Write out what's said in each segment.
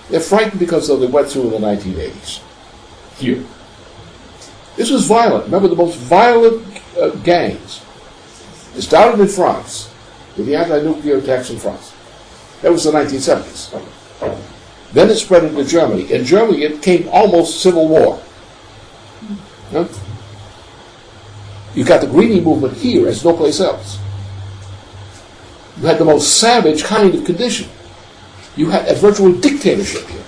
They're frightened because of they went through in the 1980s. Here. This was violent. Remember, the most violent gangs. It started in France, with the anti-nuclear attacks in France. That was the 1970s. Then it spread into Germany. In Germany, it came almost civil war. Huh? You got the Greenie movement here as no place else. You had the most savage kind of condition. You had a virtual dictatorship here.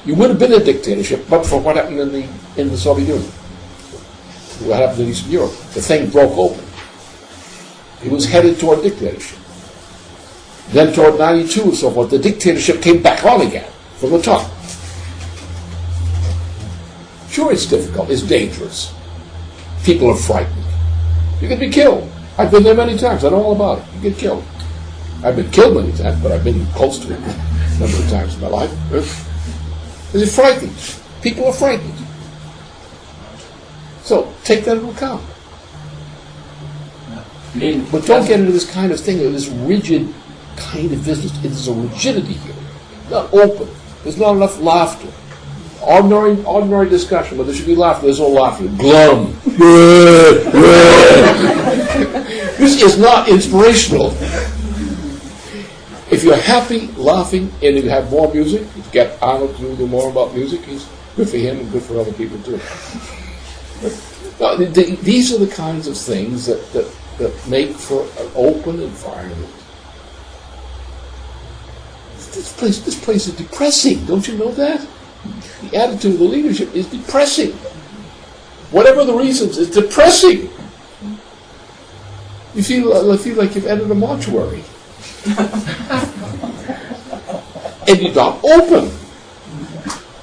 You would have been a dictatorship, but for what happened in the Soviet Union. What happened in Eastern Europe. The thing broke open. It was headed toward dictatorship. Then toward 92 and so forth, the dictatorship came back on again from the top. Sure, it's difficult. It's dangerous. People are frightened. You could be killed. I've been there many times. I know all about it. You get killed. I've been killed many times, but I've been close to it a number of times in my life. It's frightening. People are frightened. So take that into account. But don't get into this kind of thing, this rigid kind of business. There's a rigidity here. Not open. There's not enough laughter. Ordinary discussion, but there should be laughter. There's no laughter. Glum. This is not inspirational. If you're happy, laughing, and you have more music, you get Arnold to do more about music, he's good for him and good for other people too. These are the kinds of things that make for an open environment. This place is depressing. Don't you know that? The attitude of the leadership is depressing. Whatever the reasons, it's depressing. You feel like you've entered a mortuary. And you're not open.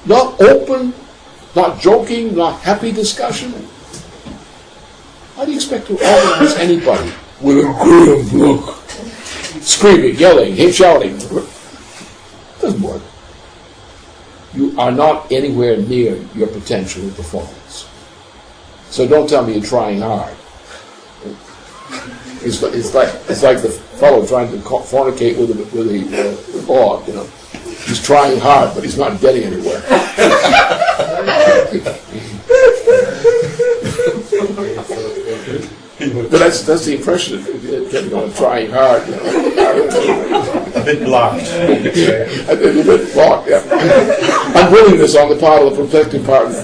Not open, not joking, not happy discussion. How do you expect to organize anybody with a grim look? Screaming, yelling, shouting. It doesn't work. You are not anywhere near your potential in performance. So don't tell me you're trying hard. It's like the fellow trying to fornicate with a dog, you know. He's trying hard, but he's not getting anywhere. But that's the impression of getting on trying hard. You know. A bit blocked. A bit blocked, yeah. Unwillingness on the part of the protecting partner.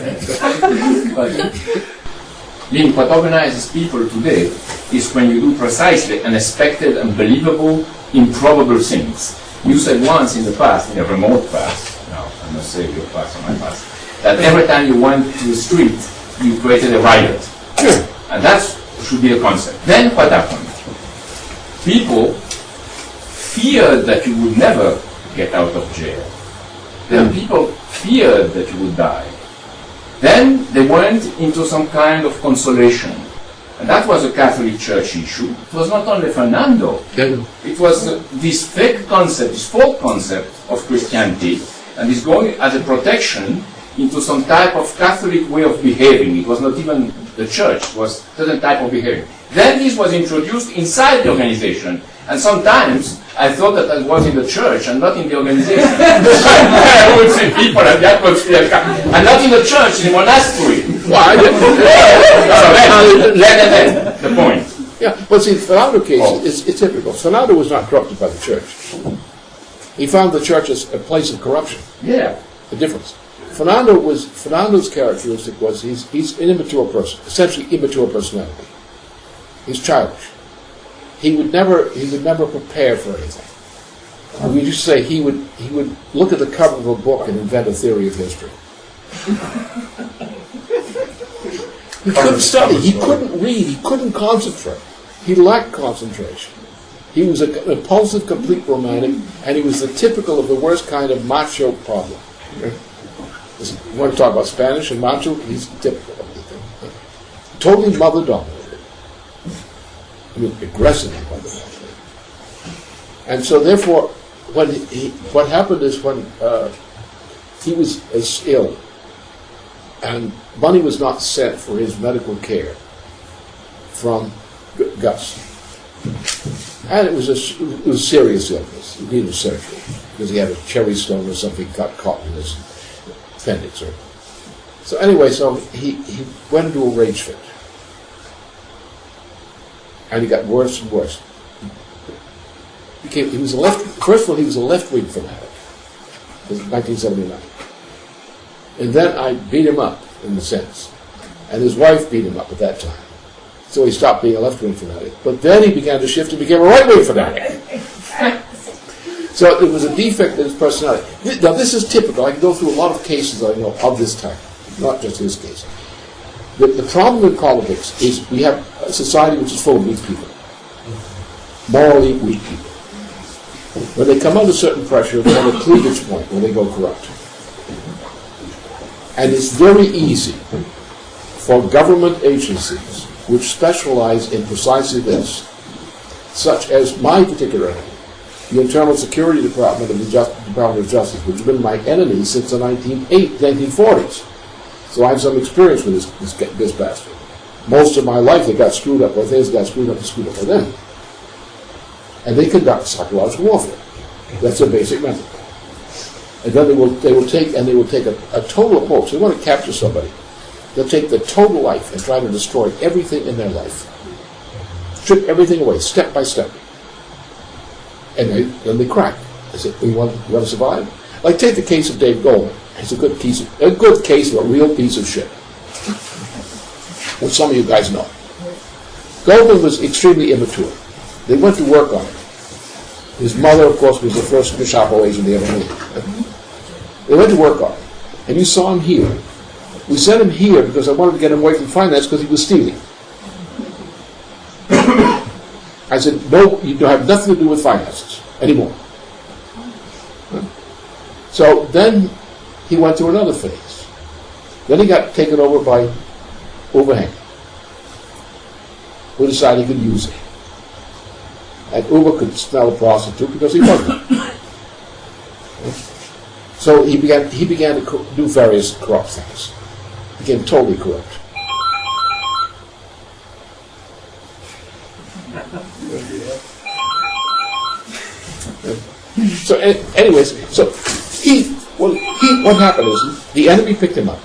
What organizes people today is when you do precisely unexpected, unbelievable, improbable things. You said once in the past, in a remote past, now I must say your past or my past, that every time you went to the street, you created a riot. Sure. And that should be the concept. Then what happened? People feared that you would never get out of jail. Then people feared that you would die. Then they went into some kind of consolation. And that was a Catholic Church issue. It was not only Fernando. It was this fake concept, this false concept of Christianity, and is going as a protection into some type of Catholic way of behaving. It was not even the church, it was a certain type of behavior. Then this was introduced inside the organization, and sometimes I thought that I was in the church and not in the organization. I would see people at the atmosphere, and not in the church, in the monastery. Why? Then the point. Yeah, but see, Fernando case is typical. Fernando was not corrupted by the church. He found the church as a place of corruption. Yeah. The difference. Fernando's characteristic was he's an immature person, essentially immature personality. He's childish. He would never prepare for anything. We used to say he would look at the cover of a book and invent a theory of history. He couldn't study, he couldn't read, he couldn't concentrate. He lacked concentration. He was an impulsive, complete romantic, and he was the typical of the worst kind of macho problem. You want to talk about Spanish and macho? He's typical of the thing. Totally mother-dominated. I mean, aggressively mother-dominated. And so, therefore, what happened is when he was ill, and money was not sent for his medical care from Gus. And it was serious illness. He needed surgery. because he had a cherry stone or something got caught in his appendix. So anyway, so he went into a rage fit. And he got worse and worse. He was first of all, he was a left-wing fanatic. It was 1979. And then I beat him up, in a sense. And his wife beat him up at that time. So he stopped being a left-wing fanatic. But then he began to shift and became a right-wing fanatic. So it was a defect in his personality. Now this is typical. I can go through a lot of cases I know of this type, not just his case. The problem in politics is we have a society which is full of weak people. Morally weak people. When they come under certain pressure, they're at a cleavage point where they go corrupt. And it's very easy for government agencies which specialize in precisely this, such as my particular enemy, the Internal Security Department of the Department of Justice, which has been my enemy since the 1940s. So I have some experience with this bastard. Most of my life they got screwed up with things, got screwed up with them. And they conduct psychological warfare. That's their basic method. And then they will take a total approach. They want to capture somebody. They'll take the total life and try to destroy everything in their life. Strip everything away, step by step. And then they crack. They say, you want to survive? Like take the case of Dave Goldman. It's a good case of a real piece of shit. Which some of you guys know. Goldman was extremely immature. They went to work on it. His mother, of course, was the first Gestapo agent they ever knew. They went to work on it. And you saw him here. We sent him here because I wanted to get him away from finance because he was stealing. I said, no, you don't have nothing to do with finances anymore. So then he went through another phase. Then he got taken over by Overhang, who decided he could use it. And Uber could smell a prostitute because he wasn't. So he began to do various corrupt things. Became totally corrupt. So, anyways, so what happened is the enemy picked him up.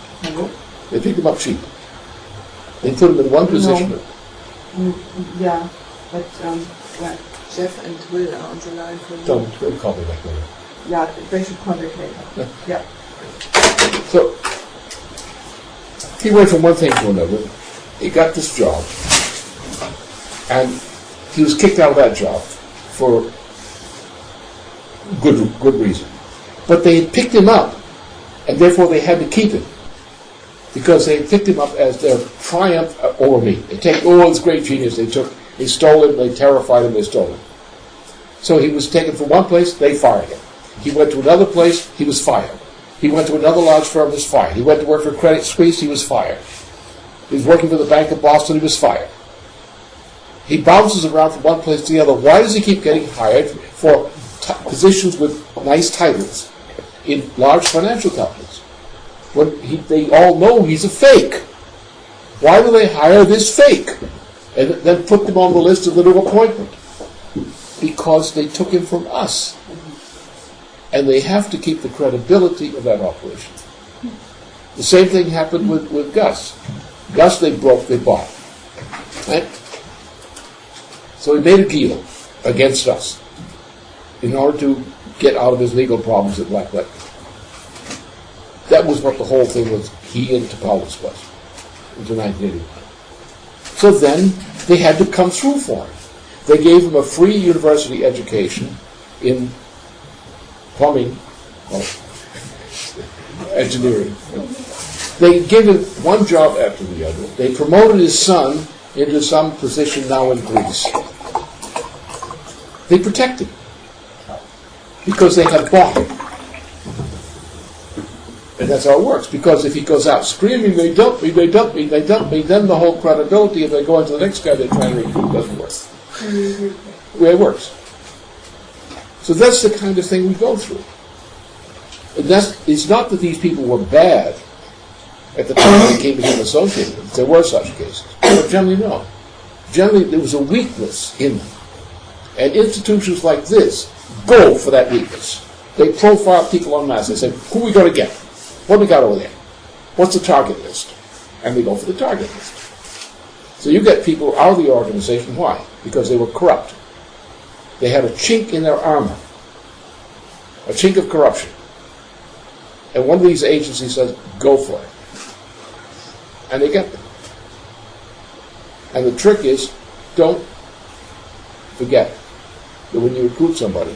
They picked him up cheap. They put him in one position. Yeah, but Jeff and Will are on the line for you. Don't call me back later. Yeah, they should contact later. Yeah. So he went from one thing to another. He got this job, and he was kicked out of that job for good reason. But they had picked him up, and therefore they had to keep him, because they picked him up as their triumph over me. They take this great genius. They stole him. They terrified him. They stole him. So he was taken from one place. They fired him. He went to another place. He was fired. He went to another large firm. He was fired. He went to work for Credit Suisse. He was fired. He was working for the Bank of Boston. He was fired. He bounces around from one place to the other. Why does he keep getting hired for positions with nice titles in large financial companies when they all know he's a fake? Why do they hire this fake and then put them on the list of the new appointment? Because they took him from us. And they have to keep the credibility of that operation. The same thing happened with Gus. Gus they bought. Right? So he made a deal against us in order to get out of his legal problems at Blacklight. That was what the whole thing was. He and Topoulis was until 1981. So then they had to come through for him. They gave him a free university education in plumbing, engineering. They gave him one job after the other. They promoted his son into some position now in Greece. They protect him because they have bought him. And that's how it works. Because if he goes out screaming, they dump me, they dump me, they dump me, then the whole credibility, if they go into the next guy they're trying to recruit, doesn't work. The way it works. So that's the kind of thing we go through. And it's not that these people were bad at the time they came to become associated with. There were such cases. But generally, no. Generally, there was a weakness in them. And institutions like this go for that weakness. They profile people en masse. They say, who are we going to get? What do we got over there? What's the target list? And they go for the target list. So you get people out of the organization. Why? Because they were corrupt. They had a chink in their armor, a chink of corruption. And one of these agencies says, go for it. And they get them. And the trick is, don't forget that when you recruit somebody,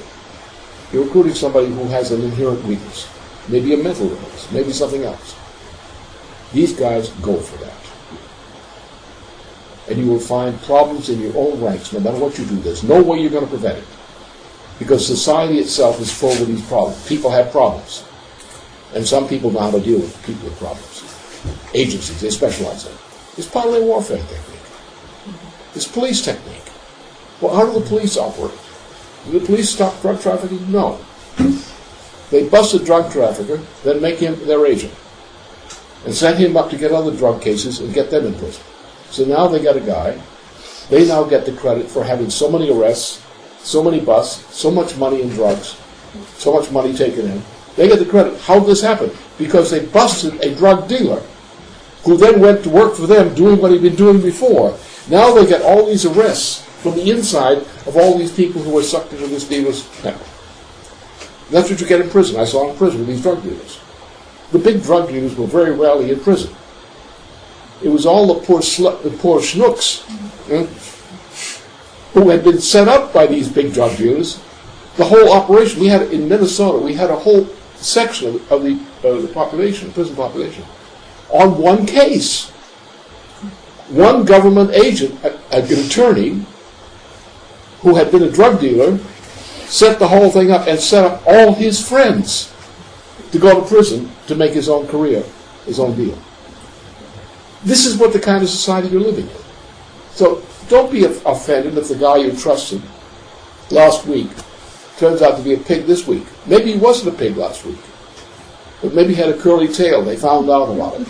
you're recruiting somebody who has an inherent weakness. Maybe a mental illness, maybe something else. These guys go for that. And you will find problems in your own ranks, no matter what you do. There's no way you're going to prevent it. Because society itself is full of these problems. People have problems. And some people know how to deal with people with problems. Agencies, they specialize in it. It's part of their warfare technique. It's police technique. Well, how do the police operate? Do the police stop drug trafficking? No. They bust a drug trafficker, then make him their agent. And set him up to get other drug cases and get them in prison. So now they got a guy. They now get the credit for having so many arrests, so many busts, so much money in drugs, so much money taken in. They get the credit. How did this happen? Because they busted a drug dealer who then went to work for them doing what he'd been doing before. Now they get all these arrests from the inside of all these people who were sucked into this dealer's network. That's what you get in prison. I saw in prison with these drug dealers. The big drug dealers were very rarely in prison. It was all the poor schnooks who had been set up by these big drug dealers. The whole operation, we had in Minnesota, we had a whole section of the population, prison population, on one case. One government agent, an attorney, who had been a drug dealer, set the whole thing up and set up all his friends to go to prison to make his own career, his own deal. This is what the kind of society you're living in. So don't be offended if the guy you trusted last week turns out to be a pig this week. Maybe he wasn't a pig last week, but maybe he had a curly tail. They found out about it.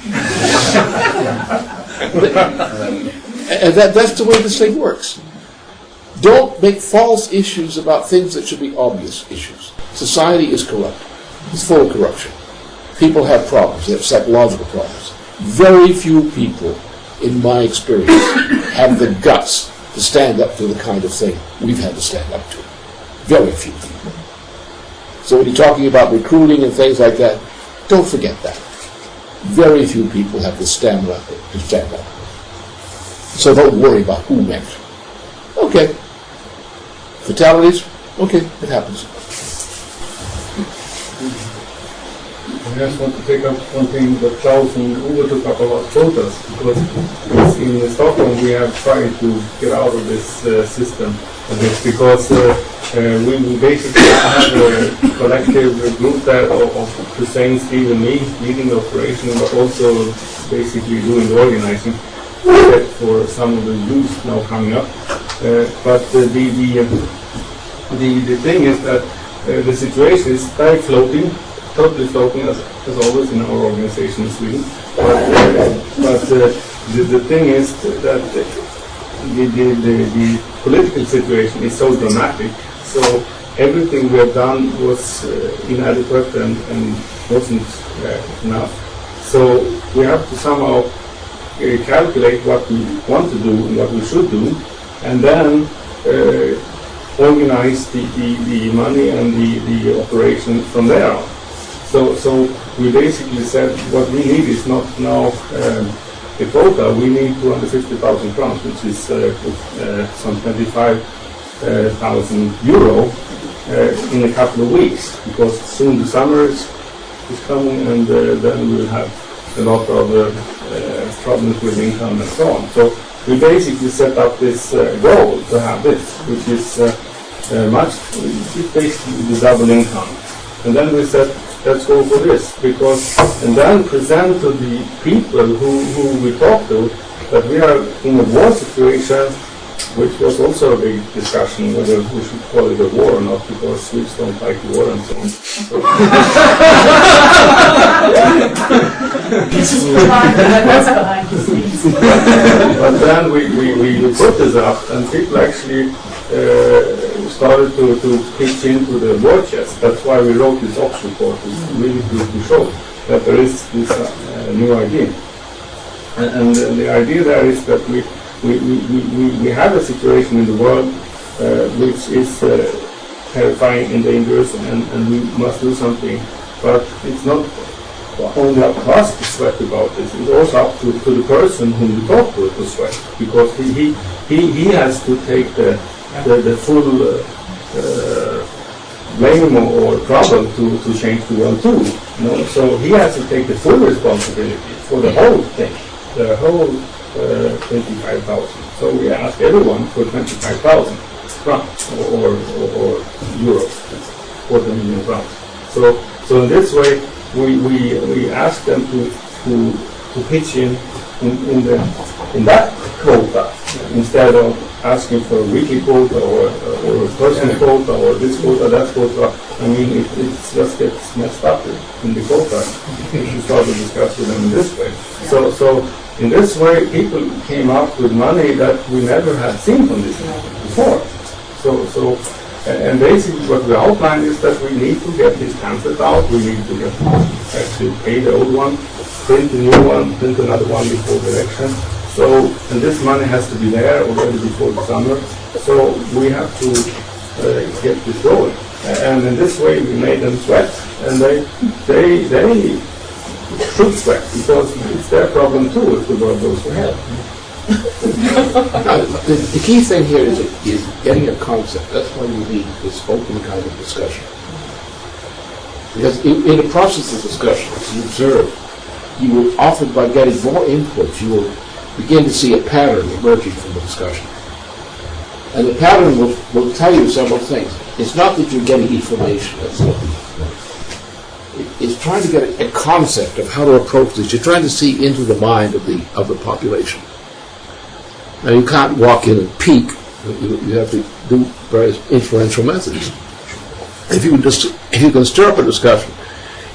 And that's the way this thing works. Don't make false issues about things that should be obvious issues. Society is corrupt. It's full of corruption. People have problems. They have psychological problems. Very few people, in my experience, have the guts to stand up to the kind of thing we've had to stand up to. Very few people. So when you're talking about recruiting and things like that, don't forget that. Very few people have the stamina to stand up. So don't worry about who went. Okay. Fatalities? Okay, it happens. I just want to take up one thing that Klaus and Uwe took up about quotas, because in Stockholm we have tried to get out of this system a bit, because we basically have a collective group there of Hussein, Steve and me leading the operation, but also basically doing the organizing for some of the youth now coming up. But the thing is that the situation is very floating, totally floating as always in our organization in Sweden. But the thing is that the political situation is so dramatic. So everything we have done was inadequate and wasn't enough. So we have to somehow calculate what we want to do and what we should do, and then organize the money and the operation from there on. So we basically said what we need is not now a quota. We need 250,000 crowns, which is some 25,000 euro in a couple of weeks, because soon the summer is coming, and then we'll have a lot of problems with income and so on. So we basically set up this goal to have this, which is basically the double income. And then we said, let's go for this, and then present to the people who we talk to that we are in a war situation, which was also a big discussion whether we should call it a war or not, because Swedes don't like war and so on. But then we put this up, and people actually started to pitch into the war chest. That's why we wrote this Ops report, really to show that there is this new idea. And the idea there is that we have a situation in the world which is terrifying and dangerous, and we must do something. But it's not only up to us to sweat about this, it's also up to the person whom we talk to sweat, because he has to take the full blame or trouble to change the world too. You know? So he has to take the full responsibility for the whole thing, the whole 25,000. So we ask everyone for 25,000 francs or euros, 40 million francs. So in this way, we ask them to pitch in that quota instead of asking for a weekly quota or a personal quota or this quota, that quota. I mean, it just gets messed up in the quota if you start to discuss with them in this way. So in this way, people came up with money that we never had seen from this before. So and basically what we outlined is that we need to get this pamphlet out, we need to actually pay the old one, print a new one, print another one before the election. So, and this money has to be there already before the summer. So we have to get this going. And in this way we made them sweat, and they should sweat, because it's their problem too if the world goes to hell. The key thing here is getting a concept. That's why you need this open kind of discussion. Because in the process of discussion, as you observe, you will often, by getting more input, you will begin to see a pattern emerging from the discussion. And the pattern will tell you several things. It's not that you're getting information. It's trying to get a concept of how to approach this. You're trying to see into the mind of the population. Now, you can't walk in and peek. You have to do various influential methods. If you can stir up a discussion,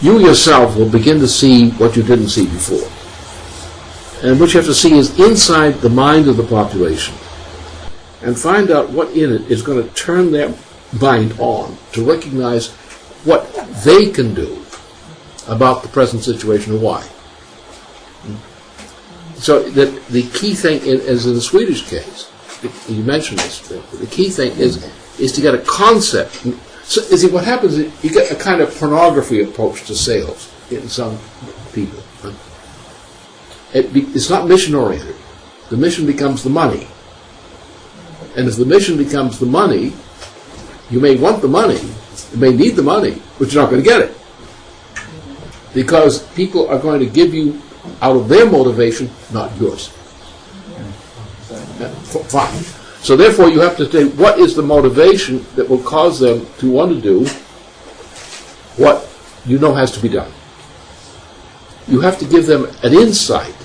you yourself will begin to see what you didn't see before. And what you have to see is inside the mind of the population, and find out what in it is going to turn their mind on to recognize what they can do about the present situation and why. So the key thing, as in the Swedish case, you mentioned this, the key thing is to get a concept. So, you see, what happens is you get a kind of pornography approach to sales in some people. It's not mission-oriented. The mission becomes the money. And if the mission becomes the money, you may want the money, you may need the money, but you're not going to get it. Because people are going to give you out of their motivation, not yours. Fine. So therefore you have to say, what is the motivation that will cause them to want to do what you know has to be done? You have to give them an insight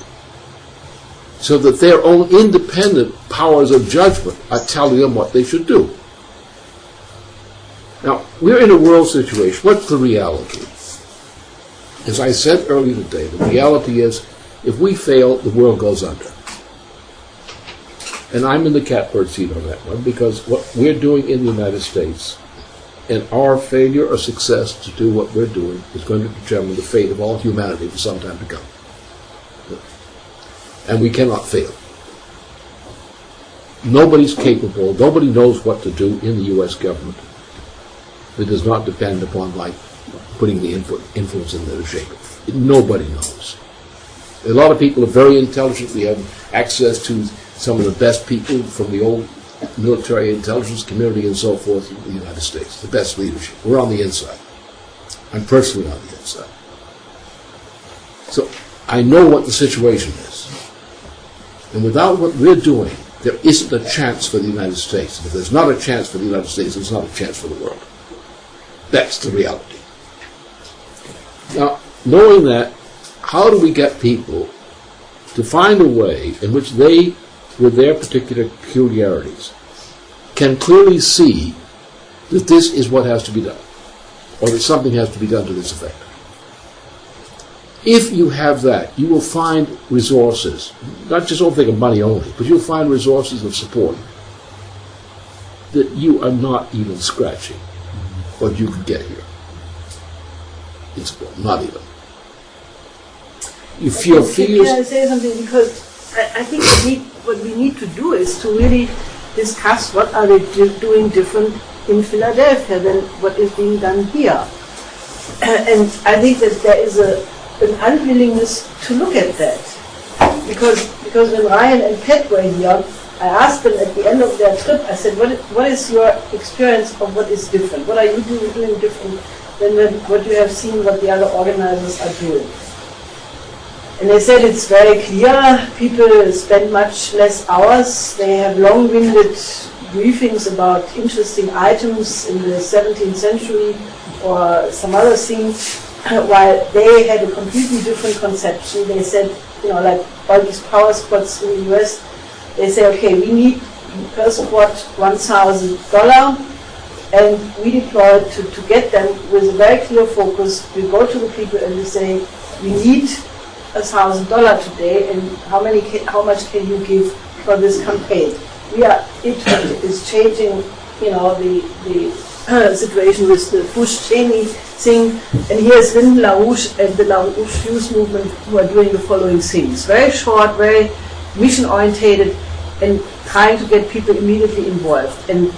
so that their own independent powers of judgment are telling them what they should do. Now, we're in a world situation. What's the reality? As I said earlier today, the reality is, if we fail, the world goes under. And I'm in the catbird seat on that one, because what we're doing in the United States, and our failure or success to do what we're doing, is going to determine the fate of all humanity for some time to come. And we cannot fail. Nobody's capable, nobody knows what to do in the U.S. government that does not depend upon, like, putting the influence in there to shape it. Nobody knows. A lot of people are very intelligent. We have access to some of the best people from the old military intelligence community and so forth in the United States, the best leadership. We're on the inside. I'm personally on the inside. So I know what the situation is. And without what we're doing, there isn't a chance for the United States. And if there's not a chance for the United States, there's not a chance for the world. That's the reality. Now, knowing that, how do we get people to find a way in which they, with their particular peculiarities, can clearly see that this is what has to be done, or that something has to be done to this effect? If you have that, you will find resources, not just don't think of money only, but you'll find resources of support. that you are not even scratching what you could get here. It's not even. You feel fears. Can I say something? Because I think what we need to do is to really discuss what are they doing different in Philadelphia than what is being done here. And I think that there is an unwillingness to look at that. Because when Ryan and Pat were here, I asked them at the end of their trip, I said, what is your experience of what is different? What are you doing different than what you have seen what the other organizers are doing? And they said it's very clear, people spend much less hours, they have long-winded briefings about interesting items in the 17th century or some other things, while they had a completely different conception. They said, like all these power squads in the US, they say, okay, we need per squad $1,000, and we deploy to get them with a very clear focus. We go to the people and we say, we need $1,000 today, and how much can you give for this campaign? It is changing, the situation with the Bush-Cheney thing, and here's Lyndon LaRouche and the LaRouche Youth Movement who are doing the following things. Very short, very mission-orientated, and trying to get people immediately involved. And,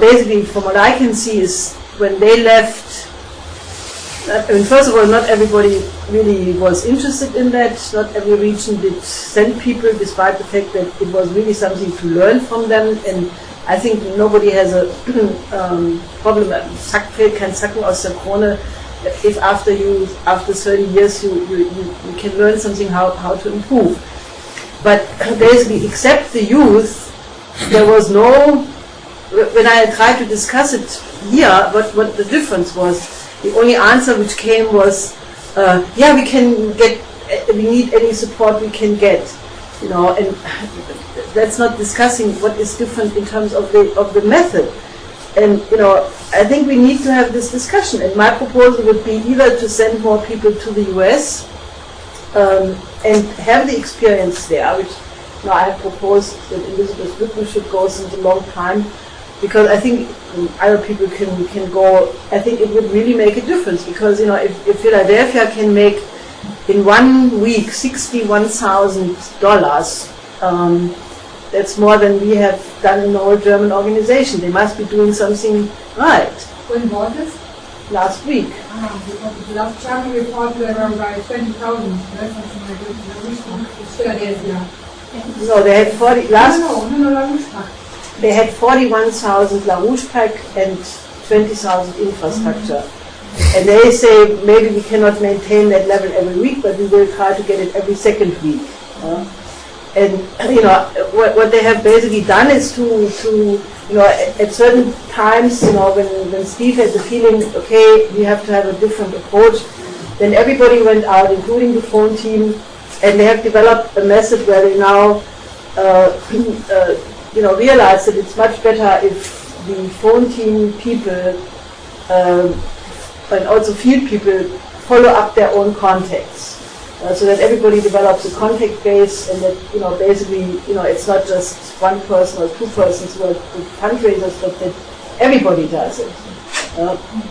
basically from what I can see is when they left, first of all, not everybody really was interested in that. Not every region did send people, despite the fact that it was really something to learn from them. And I think nobody has a problem. Sackfeld kann Sacken aus der Krone. If after 30 years you can learn something how to improve. But basically, except the youth, there was no. When I tried to discuss it here, what the difference was. The only answer which came was, we can get, we need any support we can get, and that's not discussing what is different in terms of the method. And, I think we need to have this discussion, and my proposal would be either to send more people to the US and have the experience there, which I have proposed that Elizabeth Lücken should go since a long time, because I think other people can go. I think it would really make a difference, because if Philadelphia can make in 1 week $61,000, that's more than we have done in the whole German organization. They must be doing something right. When was this? Last week. Because the last German report they were by 20,000. That's something like this. Philadelphia. No, they had 40 last. No, LaRouche. They had 41,000 LaRouche pack and 20,000 infrastructure. And they say maybe we cannot maintain that level every week, but we will try to get it every second week. And what they have basically done is to at certain times, when Steve had the feeling, okay, we have to have a different approach, then everybody went out, including the phone team, and they have developed a method where they now realize that it's much better if the phone team people and also field people follow up their own contacts, so that everybody develops a contact base, and that basically it's not just one person or two persons who are the fundraisers, but that everybody does it.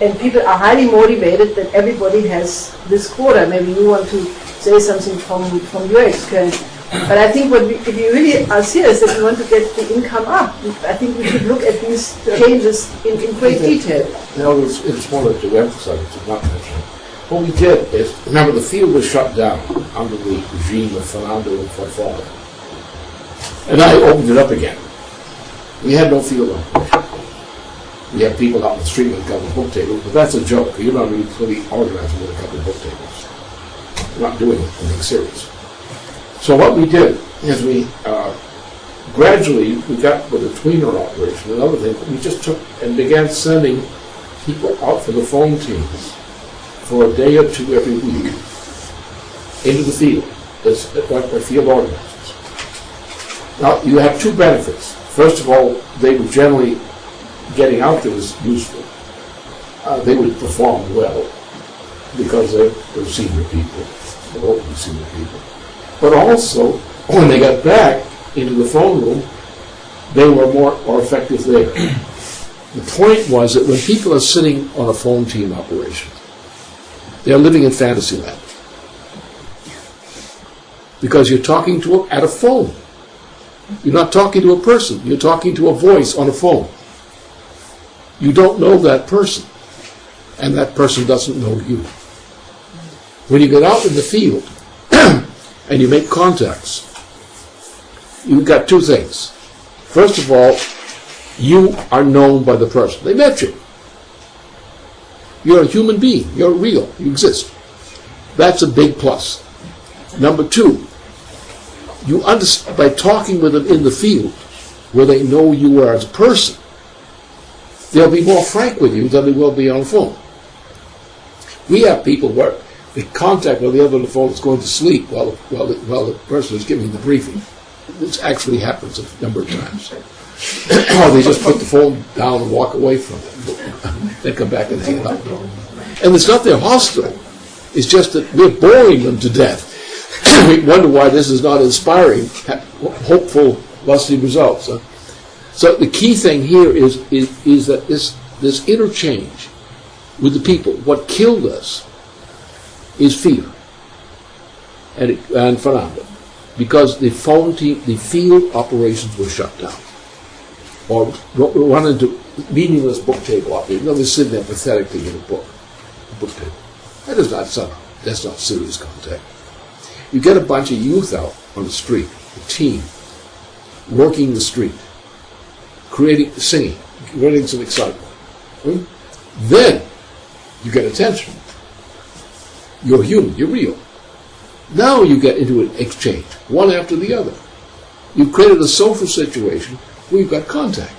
And people are highly motivated that everybody has this quota. Maybe you want to say something from your experience. But I think if you really are serious that you want to get the income up, I think we should look at these changes in great detail. It's more to emphasize, to not mention. What we did is, remember, the field was shut down under the regime of Fernando and Farfalla. And I opened it up again. We had no field operation. We had people out in the street with a couple of book tables, but that's a joke. You're not really organizing with a couple of book tables. You're not doing anything serious. So what we did is we gradually got with a tweener operation, another thing, we just took and began sending people out for the phone teams for a day or two every week into the field as field organizers. Now you have two benefits. First of all, they were generally getting out there was useful. They would perform well because they were senior people, they were openly senior people. But also, when they got back into the phone room, they were more effective there. The point was that when people are sitting on a phone team operation, they're living in fantasy land. Because you're talking at a phone. You're not talking to a person. You're talking to a voice on a phone. You don't know that person, and that person doesn't know you. When you get out in the field and you make contacts, you've got two things. First of all, you are known by the person. They met you. You're a human being. You're real. You exist. That's a big plus. Number two, you understand by talking with them in the field, where they know you are as a person, they'll be more frank with you than they will be on the phone. We have people where the contact with the other on the phone is going to sleep while the person is giving the briefing. This actually happens a number of times. Or they just put the phone down and walk away from it. They come back and hang it up. And it's not they're hostile. It's just that we're boring them to death. We wonder why this is not inspiring, hopeful, lusty results. So the key thing here is that this interchange with the people, what killed us is fear and phenomena. Because the phone team, the field operations were shut down. Or run into meaningless book table operations. They'll be sitting there pathetically in a book table. That's not serious contact. You get a bunch of youth out on the street, a team, working the street, singing, creating some excitement. Then you get attention. You're human, you're real. Now you get into an exchange, one after the other. You've created a social situation where you've got contact.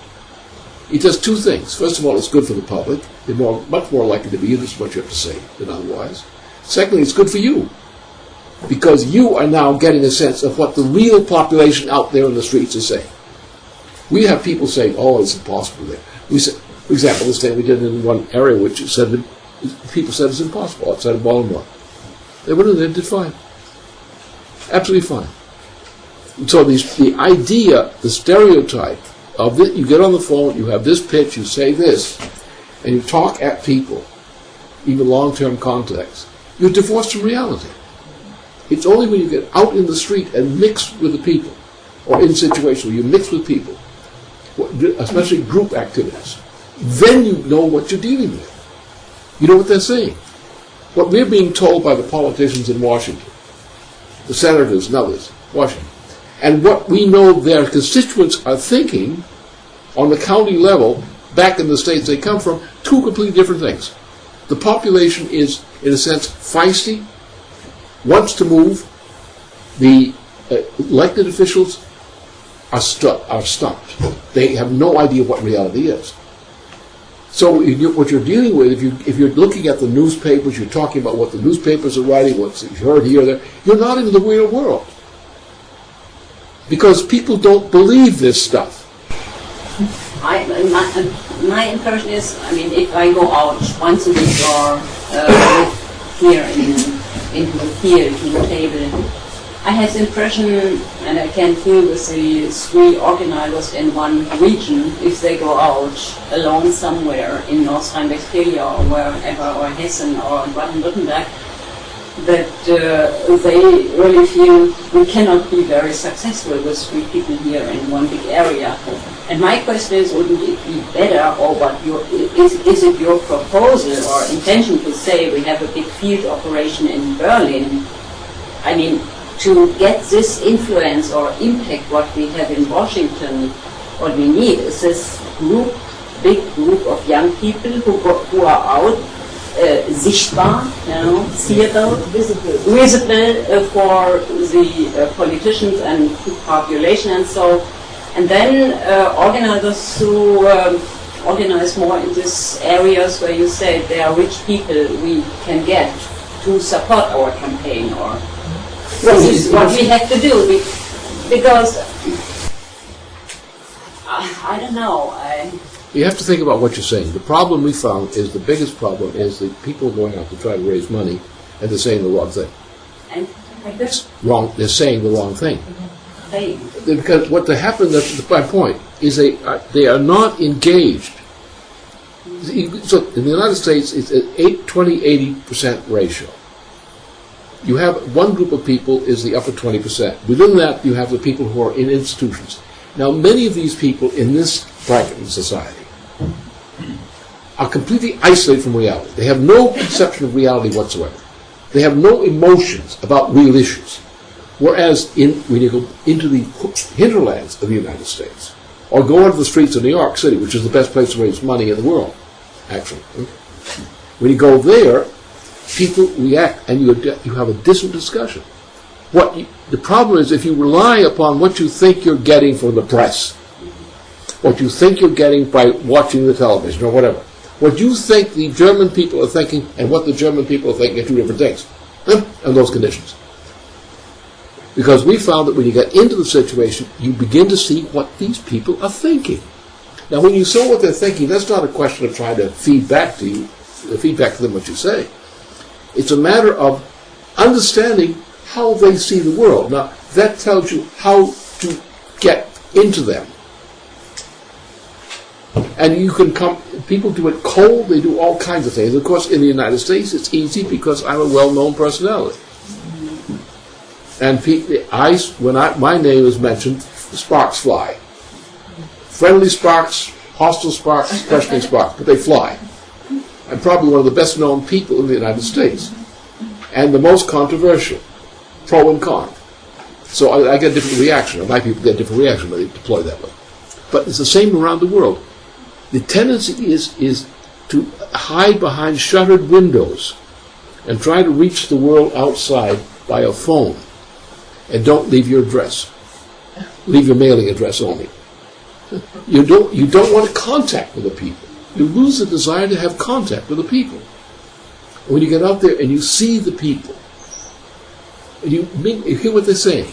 It does two things. First of all, it's good for the public. They're much more likely to be interested in what you have to say than otherwise. Secondly, it's good for you, because you are now getting a sense of what the real population out there in the streets is saying. We have people saying, oh, it's impossible there. We said, for example, this thing we did in one area which said people said it's impossible outside of Baltimore. They went in there and did fine. Absolutely fine. And so the idea, the stereotype of it, you get on the phone, you have this pitch, you say this, and you talk at people, even long-term contacts, you're divorced from reality. It's only when you get out in the street and mix with the people, or in situations where you mix with people, especially group activities, then you know what you're dealing with. You know what they're saying. What we're being told by the politicians in Washington, the senators and others, Washington, and what we know their constituents are thinking on the county level, back in the states they come from, two completely different things. The population is, in a sense, feisty, wants to move. The elected officials are stumped. They have no idea what reality is. So what you're dealing with, if you're looking at the newspapers, you're talking about what the newspapers are writing, what's heard here or there, you're not in the real world. Because people don't believe this stuff. My impression is, if I go out once a week or here into the field, to the table, I have the impression, and I can feel with the three organizers in one region, if they go out alone somewhere in North Rhine-Westphalia or wherever, or Hessen or Baden-Württemberg, that they really feel we cannot be very successful with three people here in one big area. And my question is, wouldn't it be better, or is it your proposal or intention to say we have a big field operation in Berlin? To get this influence or impact what we have in Washington, what we need is this big group of young people who are out, sichtbar, seeable, visible for the politicians and population and so. And then organizers who organize more in these areas where you say there are rich people we can get to support our campaign, or this is what we have to do, because I don't know. You have to think about what you're saying. The problem we found is, the biggest problem is the people going out to try to raise money, and they're saying the wrong thing. And It's wrong. They're saying the wrong thing. playing. Because what happened, my point, is they are not engaged. So in the United States, it's an 20-80% ratio. You have one group of people is the upper 20%. Within that, you have the people who are in institutions. Now, many of these people in this bracket in society are completely isolated from reality. They have no conception of reality whatsoever. They have no emotions about real issues. Whereas when you go into the hinterlands of the United States, or go onto the streets of New York City, which is the best place to raise money in the world, actually, when you go there, people react, and you have a distant discussion. The problem is if you rely upon what you think you're getting from the press, what you think you're getting by watching the television or whatever, what you think the German people are thinking and what the German people are thinking are two different things, and those conditions. Because we found that when you get into the situation, you begin to see what these people are thinking. Now, when you saw what they're thinking, that's not a question of trying to feed back to them what you say. It's a matter of understanding how they see the world. Now, that tells you how to get into them. And you can people do it cold, they do all kinds of things. Of course, in the United States, it's easy because I'm a well-known personality. And when my name is mentioned, sparks fly. Friendly sparks, hostile sparks, questioning sparks, but they fly. I'm probably one of the best known people in the United States. And the most controversial, pro and con. So I get a different reaction, or my people get a different reaction when they deploy that way. But it's the same around the world. The tendency is to hide behind shuttered windows and try to reach the world outside by a phone. And don't leave your address. Leave your mailing address only. You don't want contact with the people. You lose the desire to have contact with the people. When you get out there and you see the people, and you hear what they're saying,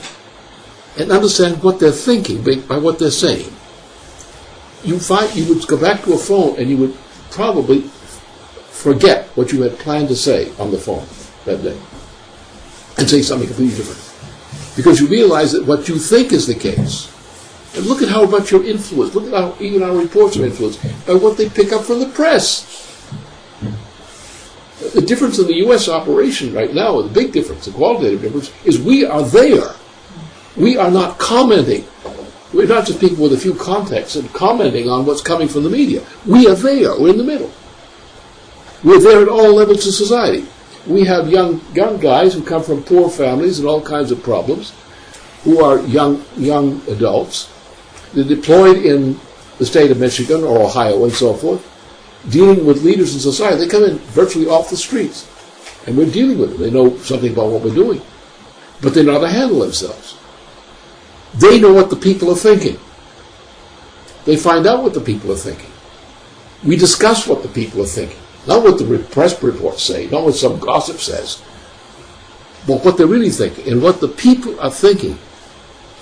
and understand what they're thinking by what they're saying, you would go back to a phone and you would probably forget what you had planned to say on the phone that day and say something completely different. Because you realize that what you think is the case. And look at how much you're influenced. Look at how even our reports are influenced by what they pick up from the press. The difference in the U.S. operation right now, the big difference, the qualitative difference, is we are there. We are not commenting. We're not just people with a few contacts and commenting on what's coming from the media. We are there. We're in the middle. We're there at all levels of society. We have young guys who come from poor families and all kinds of problems, who are young adults. They're deployed in the state of Michigan or Ohio and so forth, dealing with leaders in society. They come in virtually off the streets, and we're dealing with them. They know something about what we're doing, but they know how to handle themselves. They know what the people are thinking. They find out what the people are thinking. We discuss what the people are thinking. Not what the press reports say, not what some gossip says, but what they're really thinking. And what the people are thinking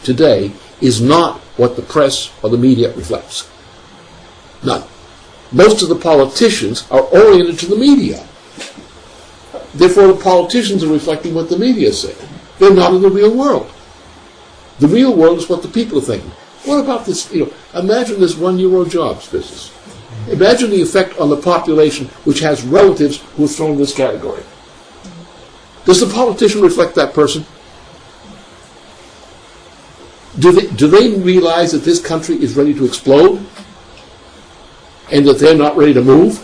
today is not what the press or the media reflects. None. Most of the politicians are oriented to the media. Therefore, the politicians are reflecting what the media is saying. They're not in the real world. The real world is what the people are thinking. What about this, imagine this €1 jobs business. Imagine the effect on the population which has relatives who are thrown in this category. Does the politician reflect that person? Do they realize that this country is ready to explode? And that they're not ready to move?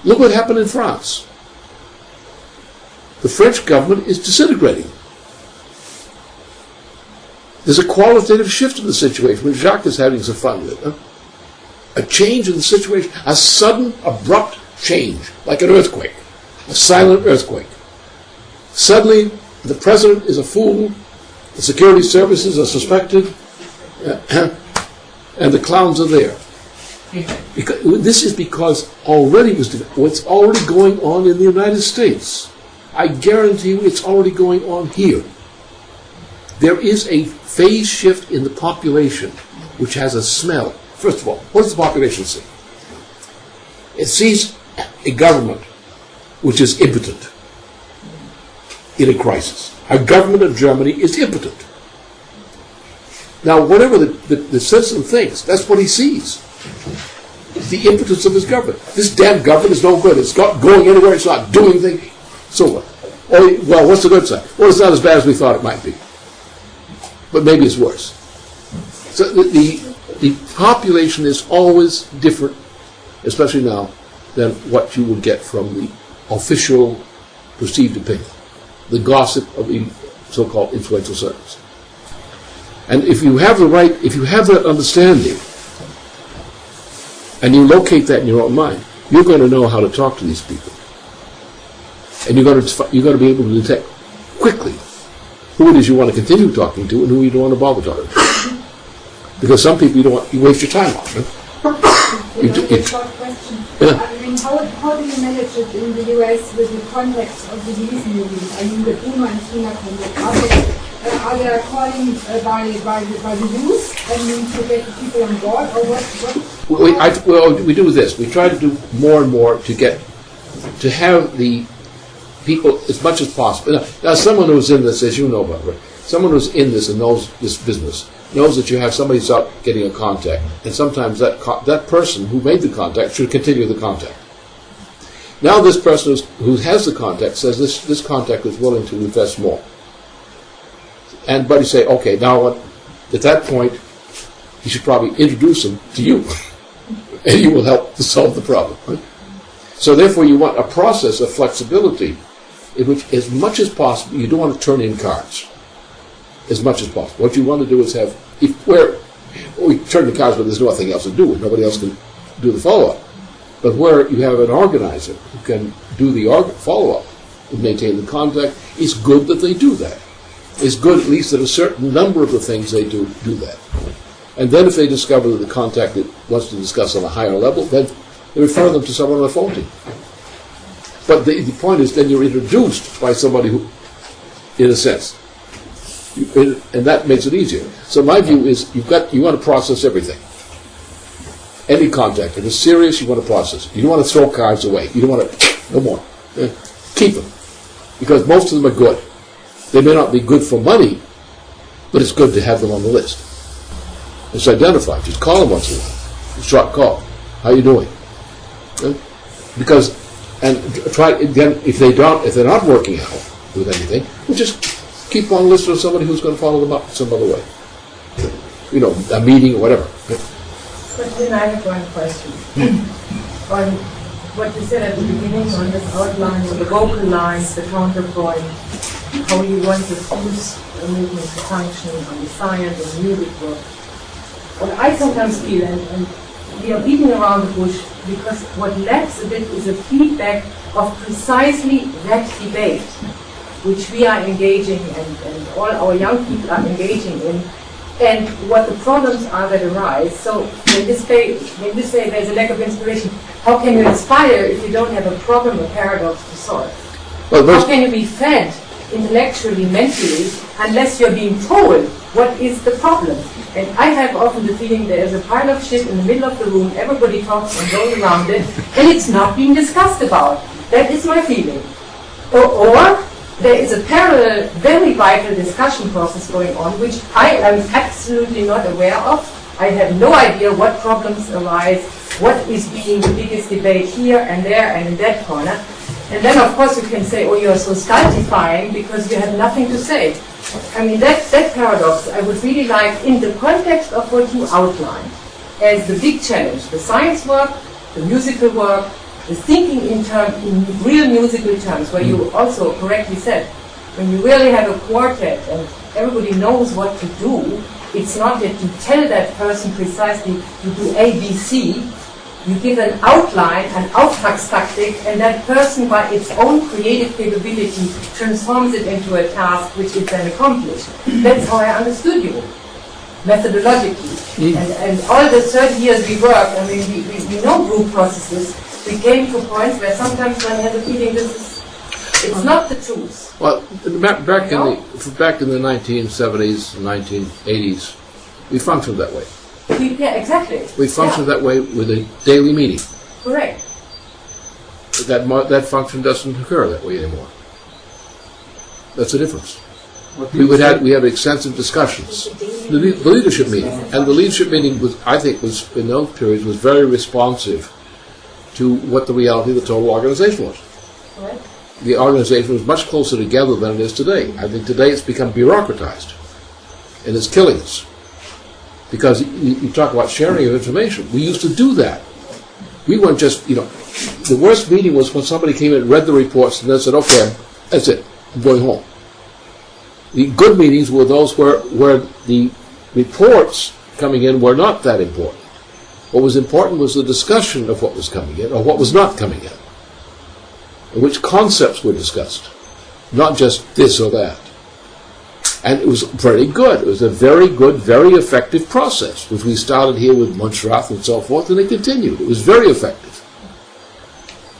Look what happened in France. The French government is disintegrating. There's a qualitative shift in the situation, which Jacques is having some fun with. A change in the situation, a sudden, abrupt change, like an earthquake, a silent earthquake. Suddenly, the president is a fool, the security services are suspected, and the clowns are there. This is because already what's already going on in the United States. I guarantee you it's already going on here. There is a phase shift in the population which has a smell. First of all, what does the population see? It sees a government which is impotent in a crisis. Our government of Germany is impotent. Now, whatever the citizen thinks, that's what he sees. It's the impotence of his government. This damn government is no good. It's not going anywhere. It's not doing things. So what? Well, what's the good side? Well, it's not as bad as we thought it might be. But maybe it's worse. So the population is always different, especially now, than what you would get from the official perceived opinion, the gossip of so-called influential circles. And if you have that understanding, and you locate that in your own mind, you're going to know how to talk to these people. And you're going to be able to detect quickly who it is you want to continue talking to and who you don't want to bother talking to. Because some people you waste your time on. A short question. Yeah. I mean, how do you manage it in the US with the context of the EEC movement? I mean, the Puma and China context. Are they calling by the youth and to get the people on board, or what? We do this. We try to do more and more to have the people as much as possible. Now, someone who's in this, as you know, Barbara, someone who's in this and knows this business knows that you have somebody who's out getting a contact, and sometimes that person who made the contact should continue the contact. Now, this person who has the contact says this contact is willing to invest more. And but you say, okay, now what? At that point, you should probably introduce them to you, and you will help to solve the problem. Right? So therefore, you want a process of flexibility in which, as much as possible, you don't want to turn in cards. As much as possible. What you want to do is have, we turn the cards, but there's nothing else to do, and nobody else can do the follow-up. But where you have an organizer who can do the follow-up and maintain the contact, it's good that they do that. It's good at least that a certain number of the things they do that. And then if they discover that the contact wants to discuss on a higher level, then they refer them to someone on the phone team. But the point is then you're introduced by somebody who, in a sense, and that makes it easier. So my view is you want to process everything. Any contact. If it's serious, you want to process it. You don't want to throw cards away. You don't want to, no more. Keep them. Because most of them are good. They may not be good for money, but it's good to have them on the list. It's identified. Just call them once in a while. Short call. How you doing? Because, and try again, if they're not working out with anything, we'll just keep on the list of somebody who's going to follow them up some other way. You know, a meeting or whatever. But then I have one question. On what you said at the beginning on this outline, the vocal lines, the counterpoint, how you want the fuse movement to function on the science and music work. What I sometimes feel, and we are beating around the bush, because what lacks a bit is a feedback of precisely that debate, which we are engaging and all our young people are engaging in, and what the problems are that arise. So when you say there's a lack of inspiration, how can you inspire if you don't have a problem, a paradox to solve? Well, how can you be fed intellectually, mentally, unless you're being told what is the problem? And I have often the feeling there is a pile of shit in the middle of the room, everybody talks and goes around it, and it's not being discussed about. That is my feeling. Or there is a parallel, very vital discussion process going on, which I am absolutely not aware of. I have no idea what problems arise, what is being the biggest debate here and there and in that corner. And then, of course, you can say, oh, you're so stultifying because you have nothing to say. I mean, that paradox, I would really like, in the context of what you outlined, as the big challenge, the science work, the musical work, the thinking in real musical terms, where you also correctly said, when you really have a quartet and everybody knows what to do, it's not that you tell that person precisely you do A, B, C, you give an outline, an Auftragstaktik, and that person by its own creative capability transforms it into a task which it then accomplishes. That's how I understood you, methodologically. And all the 30 years we work, I mean, we know group processes, we came to points where sometimes one has a feeling it's not the truth. Well, back in the 1970s, 1980s, we functioned that way. Yeah, exactly. We functioned that way with a daily meeting. Correct. That function doesn't occur that way anymore. That's the difference. we had extensive discussions. The leadership meeting, and the leadership meeting was, I think, was in those periods was very responsive to what the reality of the total organization was. Right. The organization was much closer together than it is today. I think today it's become bureaucratized, and it's killing us. Because you talk about sharing of information. We used to do that. We weren't just, the worst meeting was when somebody came in and read the reports and then said, okay, that's it, I'm going home. The good meetings were those where the reports coming in were not that important. What was important was the discussion of what was coming in or what was not coming in, and which concepts were discussed, not just this or that. And it was very good. It was a very good, very effective process, which we started here with Montserrat and so forth, and it continued. It was very effective.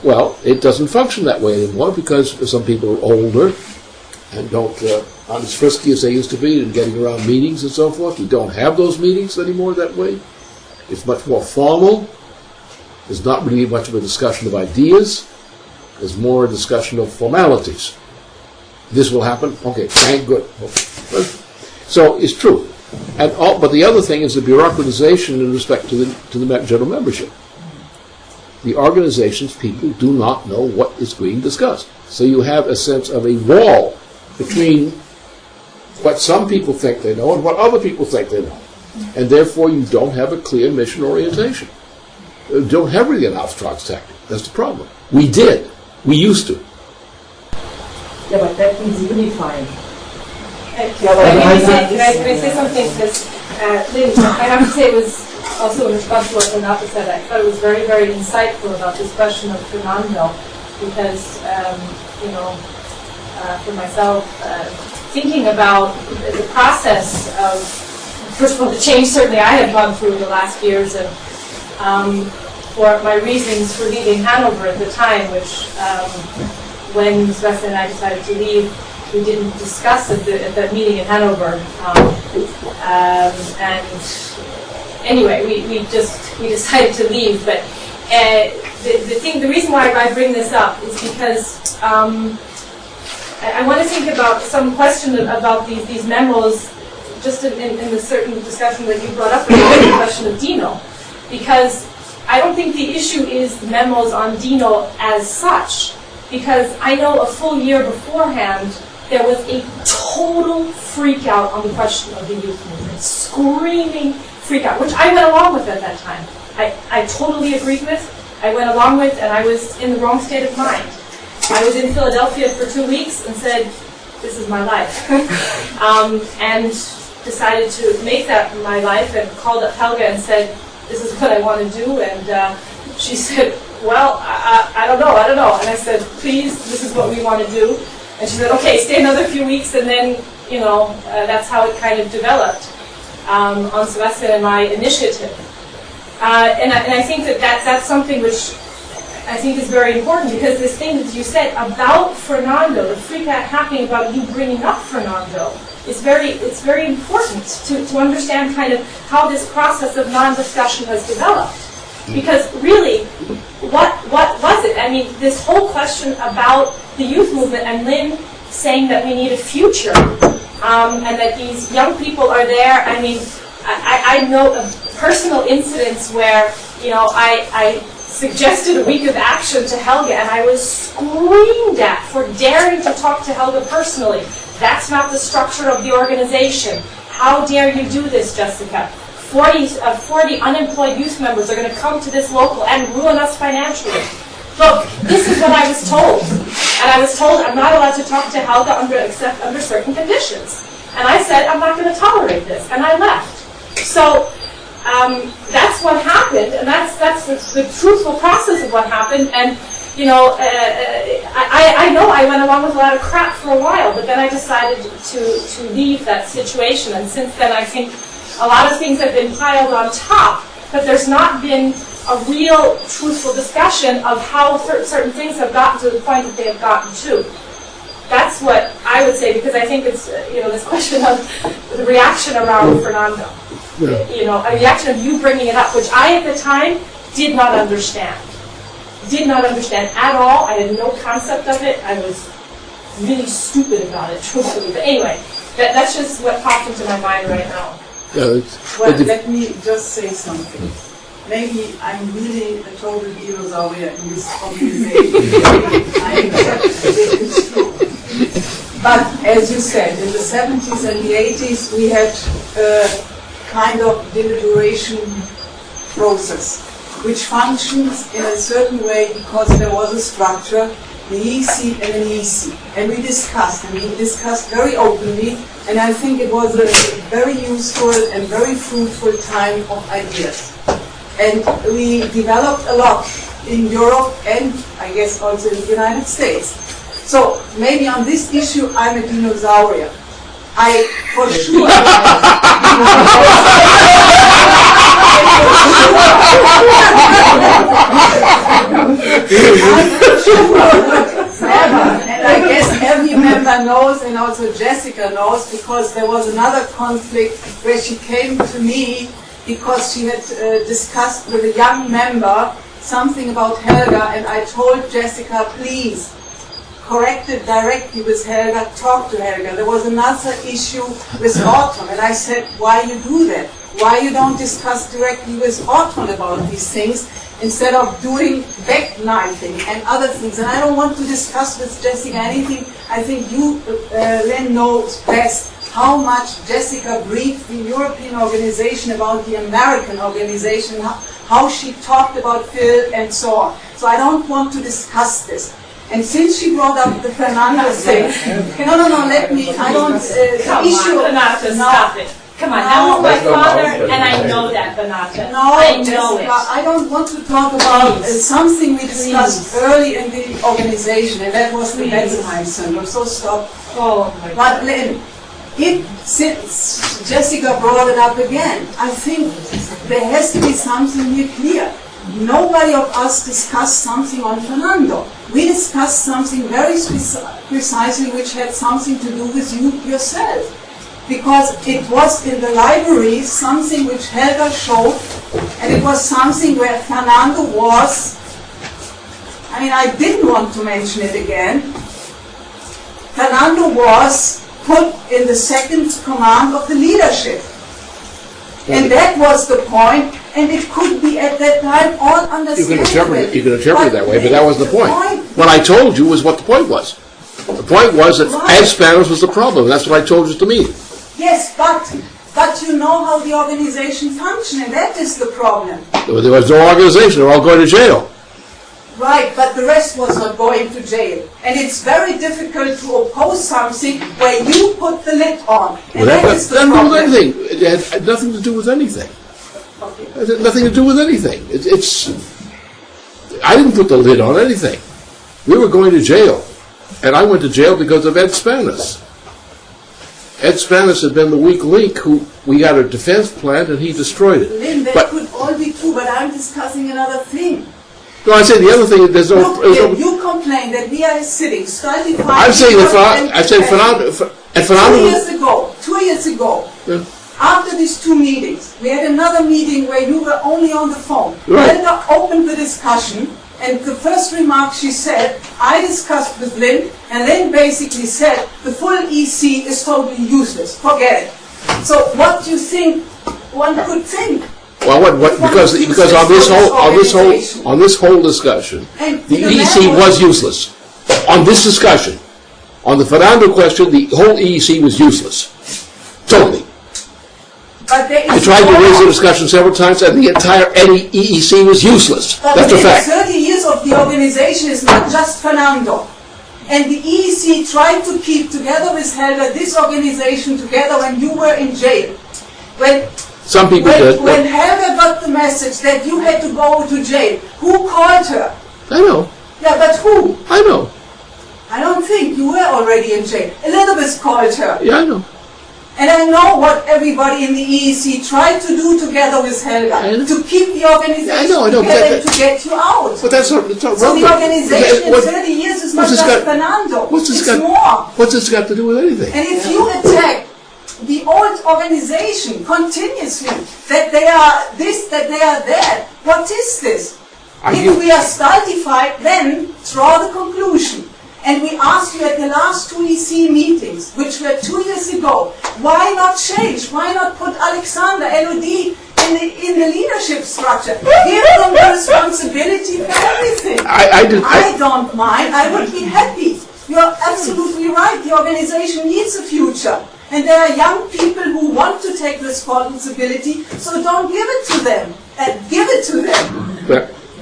Well, it doesn't function that way anymore because some people are older and aren't as frisky as they used to be in getting around meetings and so forth. We don't have those meetings anymore that way. It's much more formal. There's not really much of a discussion of ideas. There's more a discussion of formalities. This will happen. Okay, fine, good. So it's true. But the other thing is the bureaucratization in respect to the general membership. The organization's people do not know what is being discussed. So you have a sense of a wall between what some people think they know and what other people think they know. And therefore you don't have a clear mission orientation. You don't have really an Auftragstactic. That's the problem. We did. We used to. Yeah, but that means unifying. Can I say something? Because Lynn, I have to say it was also in response to what Renato said. I thought it was very, very insightful about this question of Fernando, because for myself, thinking about the process of, first of all, the change certainly I have gone through in the last years, and for my reasons for leaving Hanover at the time, which when Sebastian and I decided to leave, we didn't discuss at that meeting in Hanover. And anyway, we decided to leave. But the reason why I bring this up is because I want to think about some question about these memos, just in the certain discussion that you brought up, the question of Dino, because I don't think the issue is memos on Dino as such. Because I know a full year beforehand, there was a total freak out on the question of the youth movement. Screaming freak out, which I went along with at that time. I totally agreed with, I went along with, and I was in the wrong state of mind. I was in Philadelphia for 2 weeks and said, this is my life. And decided to make that my life and called up Helga and said, this is what I want to do. And she said, well, I don't know. And I said, please, this is what we want to do. And she said, okay, stay another few weeks, and then, that's how it kind of developed on Sebastian and my initiative. And I think that's something which I think is very important, because this thing that you said about Fernando, the freak out happening about you bringing up Fernando, it's very important to understand kind of how this process of non-discussion has developed. Because really, what was it? I mean, this whole question about the youth movement and Lynn saying that we need a future and that these young people are there. I mean, I know of personal incidents where, I suggested a week of action to Helga and I was screamed at for daring to talk to Helga personally. That's not the structure of the organization. How dare you do this, Jessica? 40 unemployed youth members are going to come to this local and ruin us financially. Look, this is what I was told. And I was told I'm not allowed to talk to Helga except under certain conditions. And I said, I'm not going to tolerate this. And I left. So that's what happened. And that's the truthful process of what happened. And, I know I went along with a lot of crap for a while, but then I decided to leave that situation. And since then, I think a lot of things have been piled on top, but there's not been a real truthful discussion of how certain things have gotten to the point that they have gotten to. That's what I would say, because I think it's, this question of the reaction around Fernando. A reaction of you bringing it up, which I at the time did not understand. Did not understand at all. I had no concept of it. I was really stupid about it, truthfully. But anyway, That's just what popped into my mind right now. Yeah, Well, let me just say something. Maybe I'm really a total dinosaur in this organization. I accept it is true. But as you said, in the 70s and the 80s, we had a kind of deliberation process, which functions in a certain way because there was a structure, the EEC and an EEC. And we discussed very openly, and I think it was a very useful and very fruitful time of ideas. And we developed a lot in Europe and I guess also in the United States. So maybe on this issue I'm a dinosaur. I for sure and I guess every member knows, and also Jessica knows, because there was another conflict where she came to me because she had discussed with a young member something about Helga, and I told Jessica, please, correct it directly with Helga, talk to Helga. There was another issue with Orton, and I said, why you do that? Why you don't discuss directly with Orton about these things, instead of doing backknifing and other things? And I don't want to discuss with Jessica anything. I think you, Len, knows best how much Jessica briefed the European organization about the American organization, how she talked about Phil and so on. So I don't want to discuss this. And since she brought up the Fernando thing, no, let me, I don't, Come on, Renata, stop it. Come on, that was my father, and I know that, Renata. No, I know Jessica, it. I don't want to talk about something we discussed early in the organization, and that was the Betzenheim syndrome. So stop. Oh my God. But Lynn, since Jessica brought it up again, I think there has to be something here clear. Nobody of us discussed something on Fernando. We discussed something very precisely which had something to do with you yourself. Because it was in the library something which Helga showed, and it was something where Fernando was, I mean, I didn't want to mention it again, Fernando was put in the second command of the leadership. And that was the point, and it could be at that time all understandable. You can interpret it that way, but that was the point. What I told you was what the point was. The point was that Ed Spanos was the problem, and that's what I told you at the meeting. Yes, but you know how the organization functions, and that is the problem. There was no organization, they were all going to jail. Right, but the rest was not going to jail. And it's very difficult to oppose something where you put the lid on. And Well, that is the doesn't do problem. with anything. It had nothing to do with anything. It had nothing to do with anything. I didn't put the lid on anything. We were going to jail. And I went to jail because of Ed Spanos. Ed Spanos had been the weak link who we got a defense plan and he destroyed it. Lynn, that could all be true, but I'm discussing another thing. No, I say the other thing is there's no... Look, Lynn, you complain that we are sitting, stratified... I'm saying Fernando... 2 years ago, Yeah. after these two meetings, we had another meeting where you were only on the phone. Right. Helga opened the discussion, and the first remark she said, I discussed with Lynn, and Lynn basically said, the full EC is totally useless, forget it. So what do you think one could think? Well, because on this whole discussion, the EEC was useless. On this discussion, on the Fernando question, the whole EEC was useless. Totally. But there I is tried to more. raise the discussion several times, and the entire EEC was useless. But That's a the fact. 30 years of the organization is not just Fernando. And the EEC tried to keep together with Helga this organization together when you were in jail. Some people did. When Helga got the message that you had to go to jail, who called her? I know. Yeah, but who? I know. I don't think you were already in jail. Elizabeth called her. Yeah, I know. And I know what everybody in the EEC tried to do together with Helga to keep the organization together and to get you out. But that's not So the relevant. organization in 30 years is not what's this just got- Fernando. what's this It's got- more. What's this got to do with anything? And if you attack the old organization continuously, that they are this, that they are that, what is this? If we are stultified, then draw the conclusion. And we asked you at the last two EC meetings, which were 2 years ago, why not change? Why not put Alexander, LOD, in the leadership structure? Give them the responsibility for everything. I don't mind. I would be happy. You're absolutely right. The organization needs a future. And there are young people who want to take responsibility, so don't give it to them. Give it to them.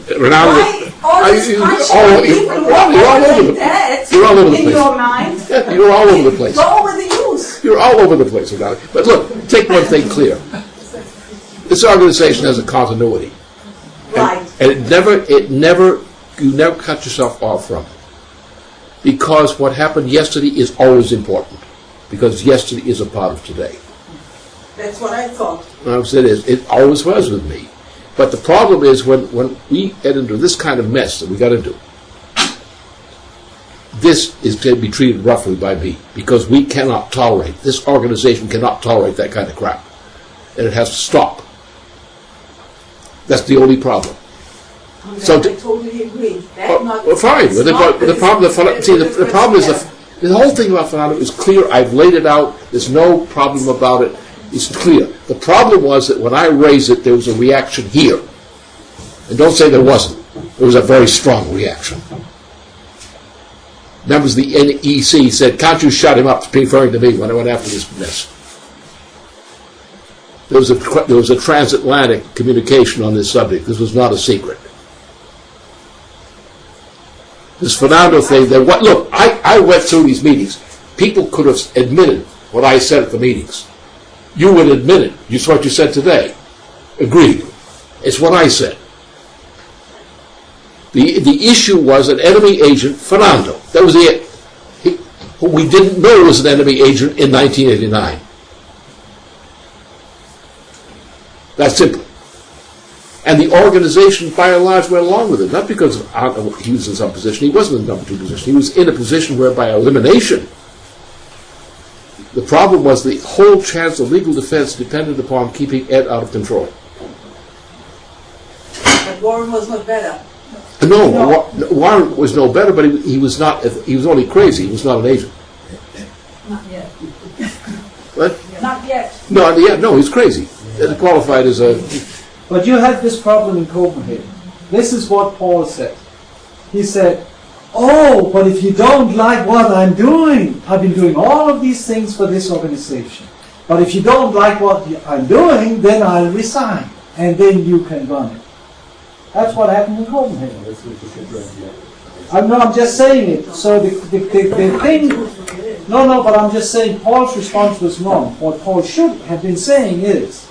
Ronaldo, Why all these people who are already dead in your mind? Yeah, you're all over the place. Go over the youth. You're all over the place, Ronaldo. But look, take one thing clear. This organization has a continuity. Right. And you never cut yourself off from it. Because what happened yesterday is always important. Because yesterday is a part of today. That's what I thought. It always was with me. But the problem is when we get into this kind of mess that we got to do, this is going to be treated roughly by me because we cannot tolerate, this organization cannot tolerate that kind of crap. And it has to stop. That's the only problem. I totally agree. Fine. But the problem is the whole thing about Fernando is clear. I've laid it out. There's no problem about it. It's clear. The problem was that when I raised it, there was a reaction here. And don't say there wasn't. There was a very strong reaction. Members of the NEC said, can't you shut him up, referring to me when I went after this mess. There was a transatlantic communication on this subject. This was not a secret. This Fernando thing, look, I went through these meetings. People could have admitted what I said at the meetings. You would admit it. It's what you said today. Agreed. It's what I said. The issue was an enemy agent, Fernando. That was it. We didn't know it was an enemy agent in 1989. That's simple. And the organization, by and large, went along with it. Not because he was in some position. He wasn't in the number 2 position. He was in a position where, by elimination, the problem was the whole chance of legal defense depended upon keeping Ed out of control. But Warren was not better. No, Warren was no better, but he was not. He was only crazy. He was not an agent. Not yet. What? Not yet. No, he's crazy. Qualified as a... But you had this problem in Copenhagen. This is what Paul said. He said, oh, but if you don't like what I'm doing, I've been doing all of these things for this organization. But if you don't like what I'm doing, then I'll resign. And then you can run it. That's what happened in Copenhagen. I'm just saying it. So the thing... No, but I'm just saying Paul's response was wrong. What Paul should have been saying is,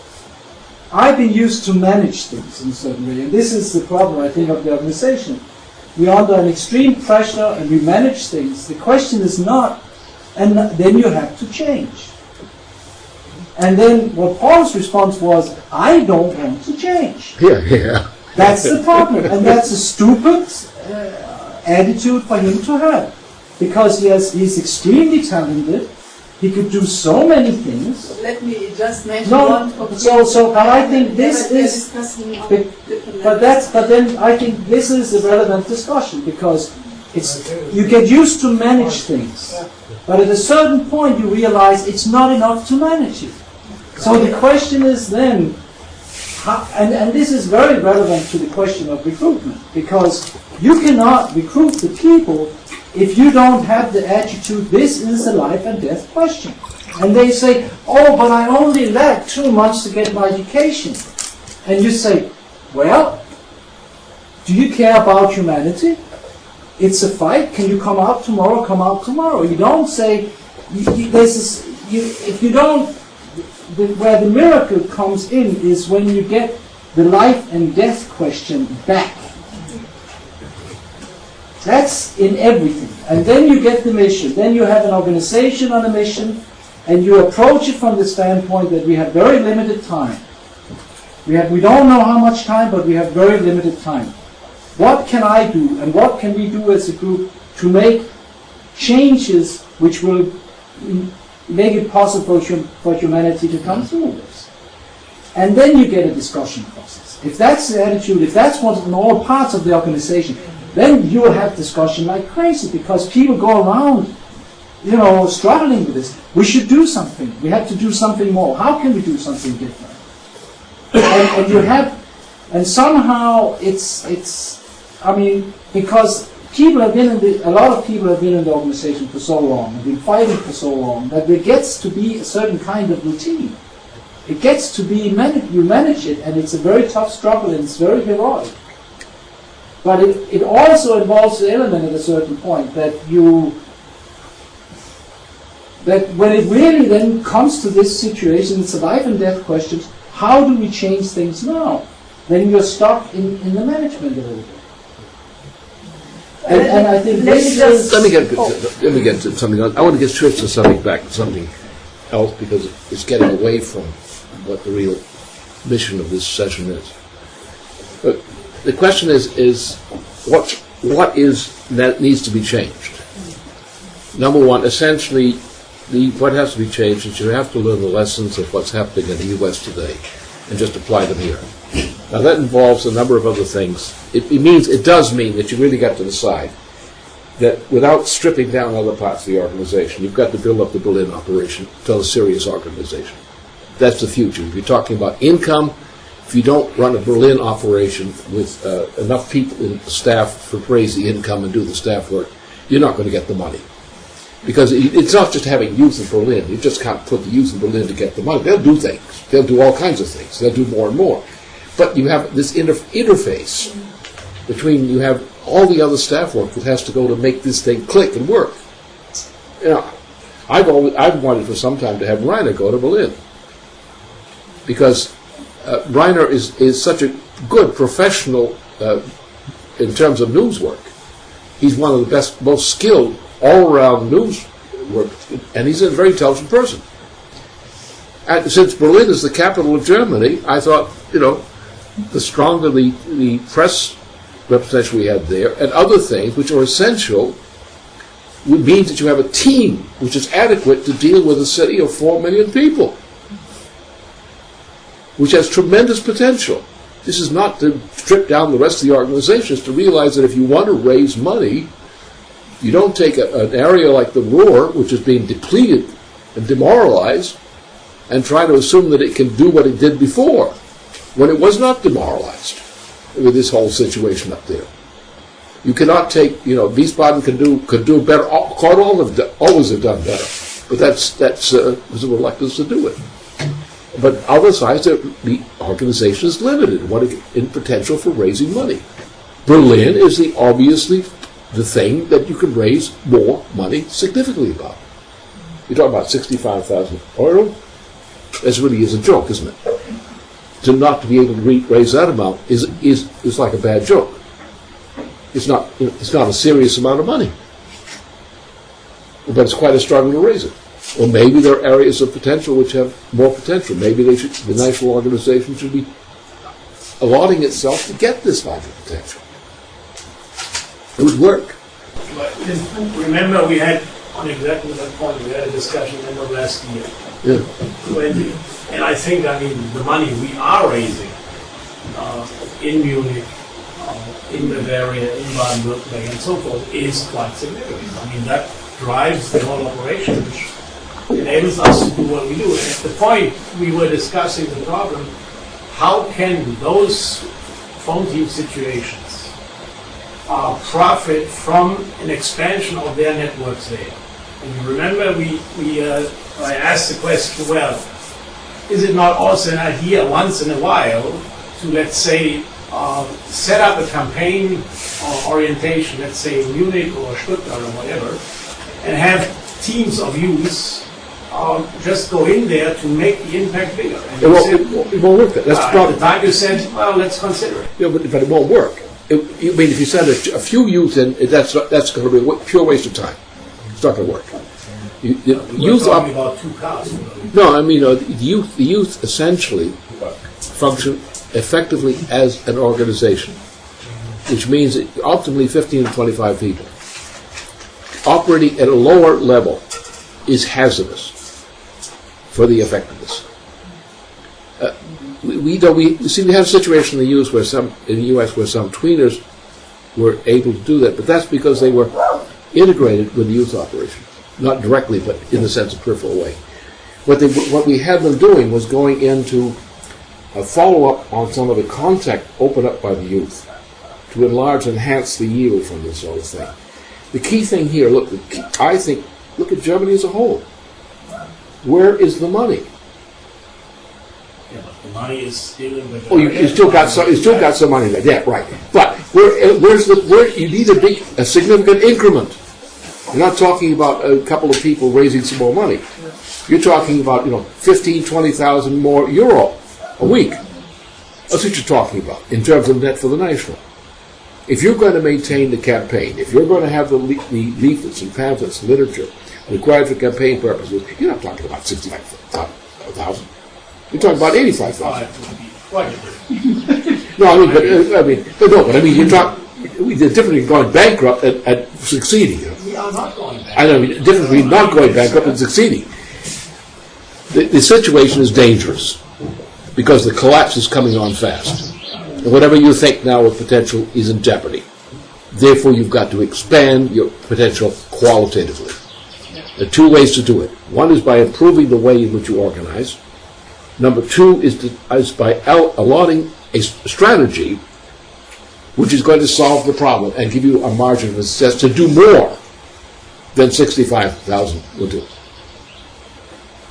I've been used to manage things in a certain way. And this is the problem, I think, of the organization. We're under an extreme pressure and we manage things. The question is not, and then you have to change. And then what Paul's response was, I don't want to change. Yeah. That's the problem. And that's a stupid attitude for him to have. Because he's extremely talented. He could do so many things. Let me just mention one topic. But I think this is, but then I think this is a relevant discussion because you get used to manage things, but at a certain point you realize it's not enough to manage it. So the question is then, and this is very relevant to the question of recruitment, because you cannot recruit the people if you don't have the attitude, this is a life and death question. And they say, oh, but I only lack 2 months to get my education. And you say, well, do you care about humanity? It's a fight. Can you come out tomorrow? Come out tomorrow. You don't say, if you don't, where the miracle comes in is when you get the life and death question back. That's in everything. And then you get the mission. Then you have an organization on a mission, and you approach it from the standpoint that we have very limited time. We don't know how much time, but we have very limited time. What can I do, and what can we do as a group to make changes which will make it possible for humanity to come through this? And then you get a discussion process. If that's the attitude, if that's what's in all parts of the organization, then you will have discussion like crazy because people go around, struggling with this. We should do something. We have to do something more. How can we do something different? And you have, and somehow because people have been a lot of people have been in the organization for so long, have been fighting for so long, that there gets to be a certain kind of routine. It gets to be you manage it, and it's a very tough struggle, and it's very heroic. But it also involves the element at a certain point that when it really then comes to this situation, it's a life and death questions, how do we change things now? Then you're stuck in the management a little bit. And I think this is... Let me get to something else. I want to get switched to something else because it's getting away from what the real mission of this session is. But the question is what that needs to be changed? Number one, essentially, what has to be changed is you have to learn the lessons of what's happening in the U.S. today and just apply them here. Now that involves a number of other things. It does mean that you really got to decide that without stripping down other parts of the organization, you've got to build up the Berlin operation to a serious organization. That's the future. If you're talking about income, if you don't run a Berlin operation with enough people in staff to raise the income and do the staff work, you're not going to get the money. Because it's not just having youth in Berlin. You just can't put the youth in Berlin to get the money. They'll do things. They'll do all kinds of things. They'll do more and more. But you have this interface between, you have all the other staff work that has to go to make this thing click and work. I've wanted for some time to have Rainer go to Berlin. Because Rainer is such a good professional in terms of news work. He's one of the best, most skilled all-around news work, and he's a very intelligent person. And since Berlin is the capital of Germany, I thought, the stronger the press representation we had there, and other things which are essential, would mean that you have a team which is adequate to deal with a city of 4 million people, which has tremendous potential. This is not to strip down the rest of the organization, it's to realize that if you want to raise money, you don't take an area like the Ruhr, which is being depleted and demoralized, and try to assume that it can do what it did before, when it was not demoralized with this whole situation up there. You cannot take, Wiesbaden could do better. Cornwall always have done better, but that's a reluctance to do it. But other sides, the organization is limited in potential for raising money. Berlin is obviously the thing that you can raise more money significantly about. You're talking about 65,000 euro. This really is a joke, isn't it? To not to be able to raise that amount is like a bad joke. It's not a serious amount of money, but it's quite a struggle to raise it. Or maybe there are areas of potential which have more potential. Maybe the national organization should be allotting itself to get this kind of potential. It would work. But remember, we had on exactly that point. We had a discussion end of last year. Yeah. And I think, the money we are raising in Munich, in Bavaria, in Baden-Württemberg, and so forth, is quite significant. That drives the whole operation, which enables us to do what we do. And at the point we were discussing the problem, how can those phone team situations profit from an expansion of their networks there? And you remember I asked the question, well, is it not also an idea once in a while to, let's say, set up a campaign orientation, let's say in Munich or Stuttgart or whatever, and have teams of youths just go in there to make the impact bigger? And it won't work. That's the problem. At the time you said, well, let's consider it. Yeah, but it won't work. If you send a few youth in, that's going to be a pure waste of time. It's not going to work. You're talking about 2 cars. No, the youth essentially function effectively as an organization, which means that ultimately 15 to 25 people. Operating at a lower level is hazardous for the effectiveness. We have a situation in the U.S. where some tweeners were able to do that, but that's because they were integrated with the youth operation. Not directly, but in the sense of peripheral way. What we had them doing was going into a follow-up on some of the contact opened up by the youth to enlarge and enhance the yield from this sort of thing. The key thing here, look at Germany as a whole. Where is the money? Yeah, but the money is still in the. Oh, you still got some money there. Yeah, right. But where you need a significant increment. You're not talking about a couple of people raising some more money. You're talking about 15, 20,000 more euro a week. That's what you're talking about in terms of net for the national. If you're going to maintain the campaign, if you're going to have the leaflets and pamphlets, literature required for campaign purposes, you're not talking about 65,000. You're talking about 85,000. Quite a bit. No, you're talking. The difference between going bankrupt and succeeding. We are not going bankrupt. I know the difference between not going bankrupt and succeeding. The situation is dangerous because the collapse is coming on fast. And whatever you think now with potential is in jeopardy. Therefore, you've got to expand your potential qualitatively. There are two ways to do it. One is by improving the way in which you organize. Number two is by allotting a strategy which is going to solve the problem and give you a margin of success to do more than 65,000 will do.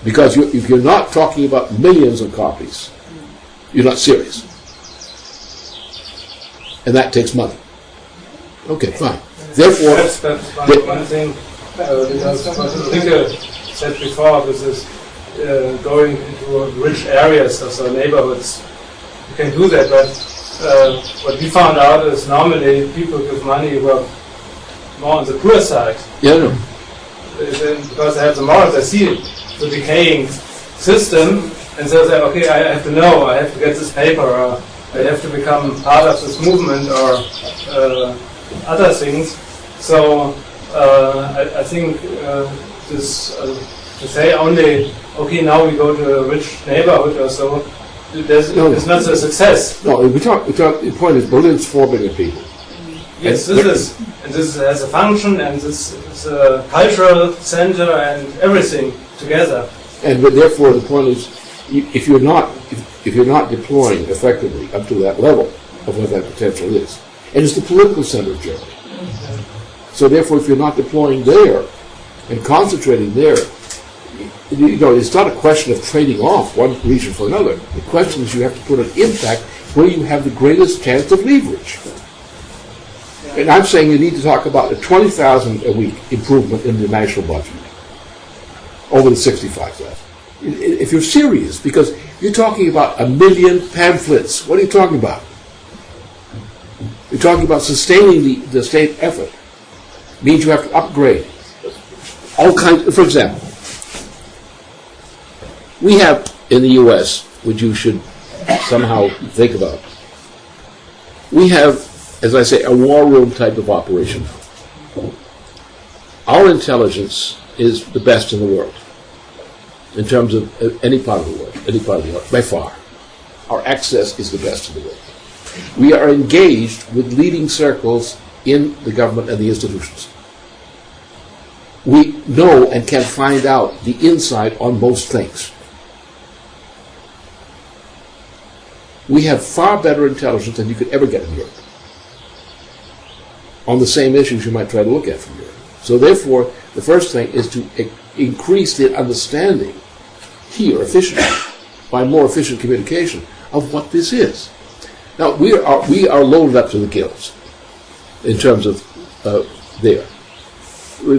Because if you're not talking about millions of copies, you're not serious. And that takes money. Okay, fine. Therefore, that's one thing, because what Ulrike said before, this is going into rich areas of the neighborhoods. You can do that, but what we found out is normally people give money who are more on the poor side. Yeah, no. Because they have the morals, they see the decaying system, and so they say, okay, I have to know, I have to get this paper, or I have to become part of this movement, or other things. So I think this to say only, okay, now we go to a rich neighborhood or so, it's not a success. No, the point is Berlin's 4 million people. Yes, this has a function, and this is a cultural center and everything together. But therefore, the point is, if you're not deploying effectively up to that level of what that potential is, and it's the political center of Germany. So therefore, if you're not deploying there and concentrating there, it's not a question of trading off one region for another. The question is you have to put an impact where you have the greatest chance of leverage. And I'm saying you need to talk about a 20,000 a week improvement in the national budget over the 65,000. If you're serious, because you're talking about 1 million pamphlets. What are you talking about? You're talking about sustaining the state effort. It means you have to upgrade all kinds. For example, we have in the U.S., which you should somehow think about, we have, as I say, a war room type of operation. Our intelligence is the best in the world, in terms of any part of the world, by far. Our access is the best in the world. We are engaged with leading circles in the government and the institutions. We know and can find out the insight on most things. We have far better intelligence than you could ever get in Europe on the same issues you might try to look at from Europe. So therefore, the first thing is to increase the understanding here efficiently by more efficient communication of what this is. Now, we are loaded up to the gills in terms of there.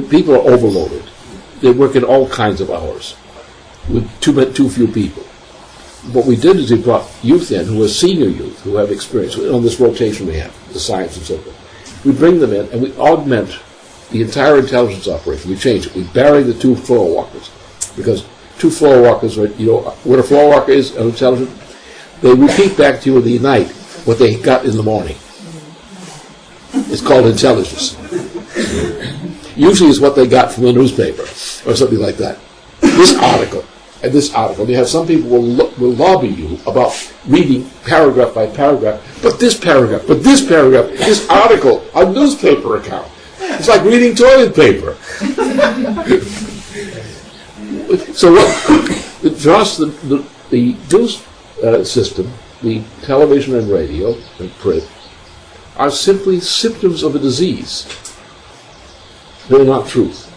People are overloaded. They work in all kinds of hours with too few people. What we did is we brought youth in who are senior youth, who have experience on this rotation we have, the science and so forth. We bring them in and we augment the entire intelligence operation. We change it. We bury the 2 floor walkers because 2 floor walkers are, what a floor walker is, an intelligent, they repeat back to you in the night what they got in the morning. It's called intelligence. Usually it's what they got from the newspaper or something like that. This article. and this article. You have some people will lobby you about reading paragraph by paragraph, but this paragraph, this article, a newspaper account. It's like reading toilet paper. So what just the news system, the television and radio and print, are simply symptoms of a disease. They're not truth.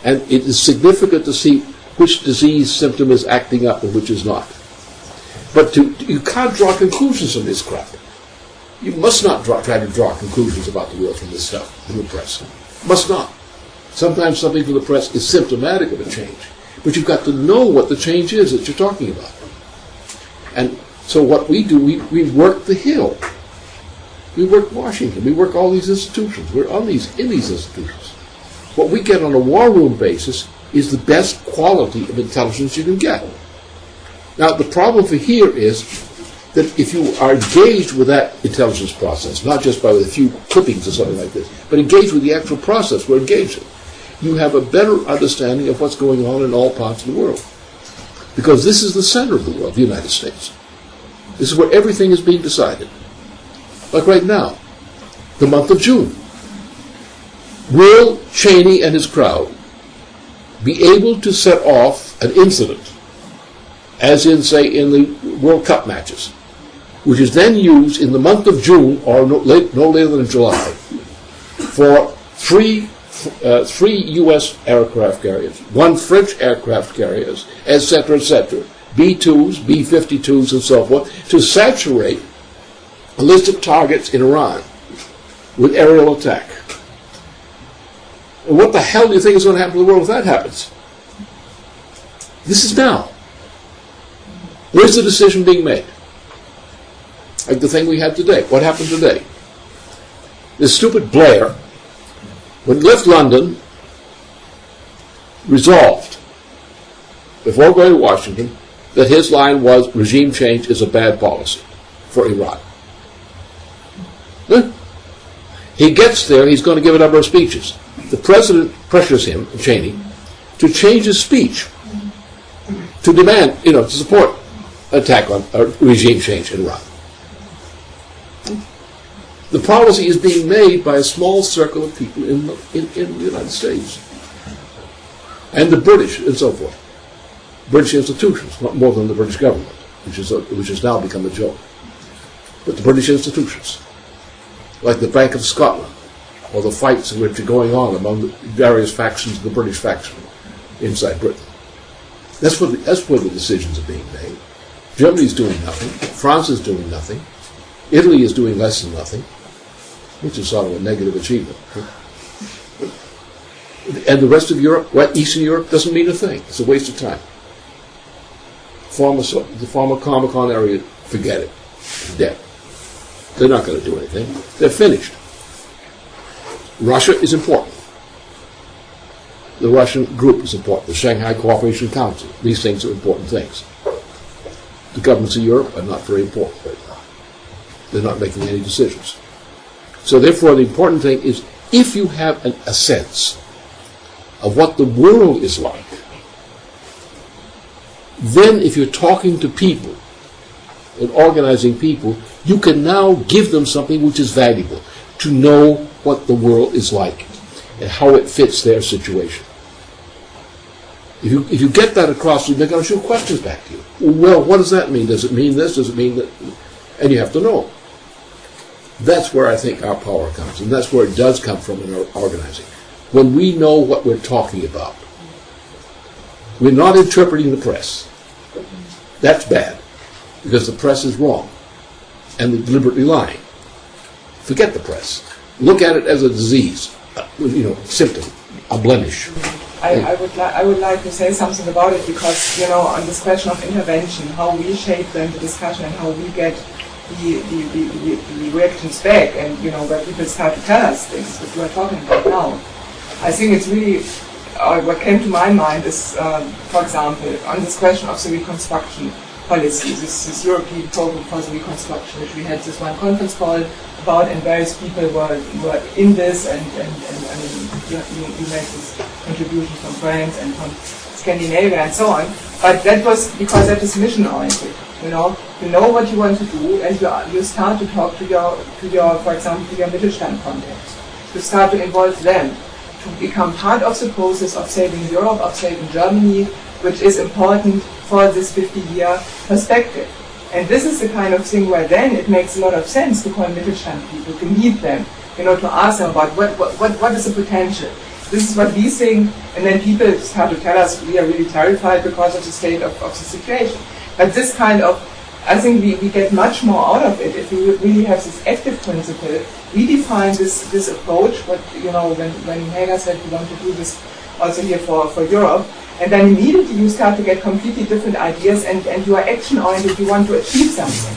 And it is significant to see which disease symptom is acting up and which is not. But you can't draw conclusions from this crap. You must not try to draw conclusions about the world from this stuff in the press. Must not. Sometimes something from the press is symptomatic of a change. But you've got to know what the change is that you're talking about. And so what we do, we work the Hill. We work Washington. We work all these institutions. We're in these institutions. What we get on a war room basis is the best quality of intelligence you can get. Now, the problem for here is that if you are engaged with that intelligence process, not just by a few clippings or something like this, but engaged with the actual process we're engaged in, you have a better understanding of what's going on in all parts of the world. Because this is the center of the world, the United States. This is where everything is being decided. Like right now, the month of June. Will Cheney and his crowd be able to set off an incident, as in, say, in the World Cup matches, which is then used in the month of June, or no later than July, for three U.S. aircraft carriers, one French aircraft carriers, etc., B-2s, B-52s, and so forth, to saturate a list of targets in Iran with aerial attack. And what the hell do you think is going to happen to the world if that happens? This is now. Where's the decision being made? Like the thing we had today. What happened today? This stupid Blair, when he left London, resolved, before going to Washington, that his line was regime change is a bad policy for Iran. He gets there, he's going to give a number of speeches. The president pressures him, Cheney, to change his speech, to demand, to support attack on regime change in Iran. The policy is being made by a small circle of people in the United States. And the British, and so forth. British institutions, not more than the British government, which has now become a joke. But the British institutions, like the Bank of Scotland, or the fights which are going on among the various factions of the British faction inside Britain. That's where the decisions are being made. Germany is doing nothing. France is doing nothing. Italy is doing less than nothing, which is sort of a negative achievement. And the rest of Europe, Eastern Europe, doesn't mean a thing. It's a waste of time. The former Comecon area, forget it. It's dead. They're not going to do anything. They're finished. Russia is important. The Russian group is important. The Shanghai Cooperation Council. These things are important things. The governments of Europe are not very important right now. They're not making any decisions. So therefore, the important thing is, if you have a sense of what the world is like, then if you're talking to people and organizing people, you can now give them something which is valuable, to know what the world is like and how it fits their situation. If you get that across, they're going to shoot questions back to you. Well, what does that mean? Does it mean this? Does it mean that? And you have to know. That's where I think our power comes, and that's where it does come from in our organizing. When we know what we're talking about. We're not interpreting the press. That's bad, because the press is wrong, and they're deliberately lying. Forget the press. Look at it as a disease, symptom, a blemish. I would like to say something about it, because, on this question of intervention, how we shape then the discussion and how we get the reactions back, and, where people start to tell us things that we are talking about now. I think it's really, what came to my mind is, for example, on this question of the reconstruction, policy, this European program for the reconstruction, which we had this one conference call about, and various people were in this, and I mean, you made this contribution from France and from Scandinavia and so on. But that was because that is mission oriented. You know what you want to do, and you start to talk to your, for example, to your Mittelstand contacts. You start to involve them to become part of the process of saving Europe, of saving Germany, which is important for this 50-year perspective. And this is the kind of thing where then it makes a lot of sense to call Mittelstand people, to meet them, to ask them about what is the potential. This is what we think, and then people start to tell us we are really terrified because of the state of the situation. But this kind of, I think we get much more out of it if we really have this active principle. We define this approach, when Helga said we want to do this also here for Europe, and then immediately you start to get completely different ideas, and you are action-oriented, you want to achieve something.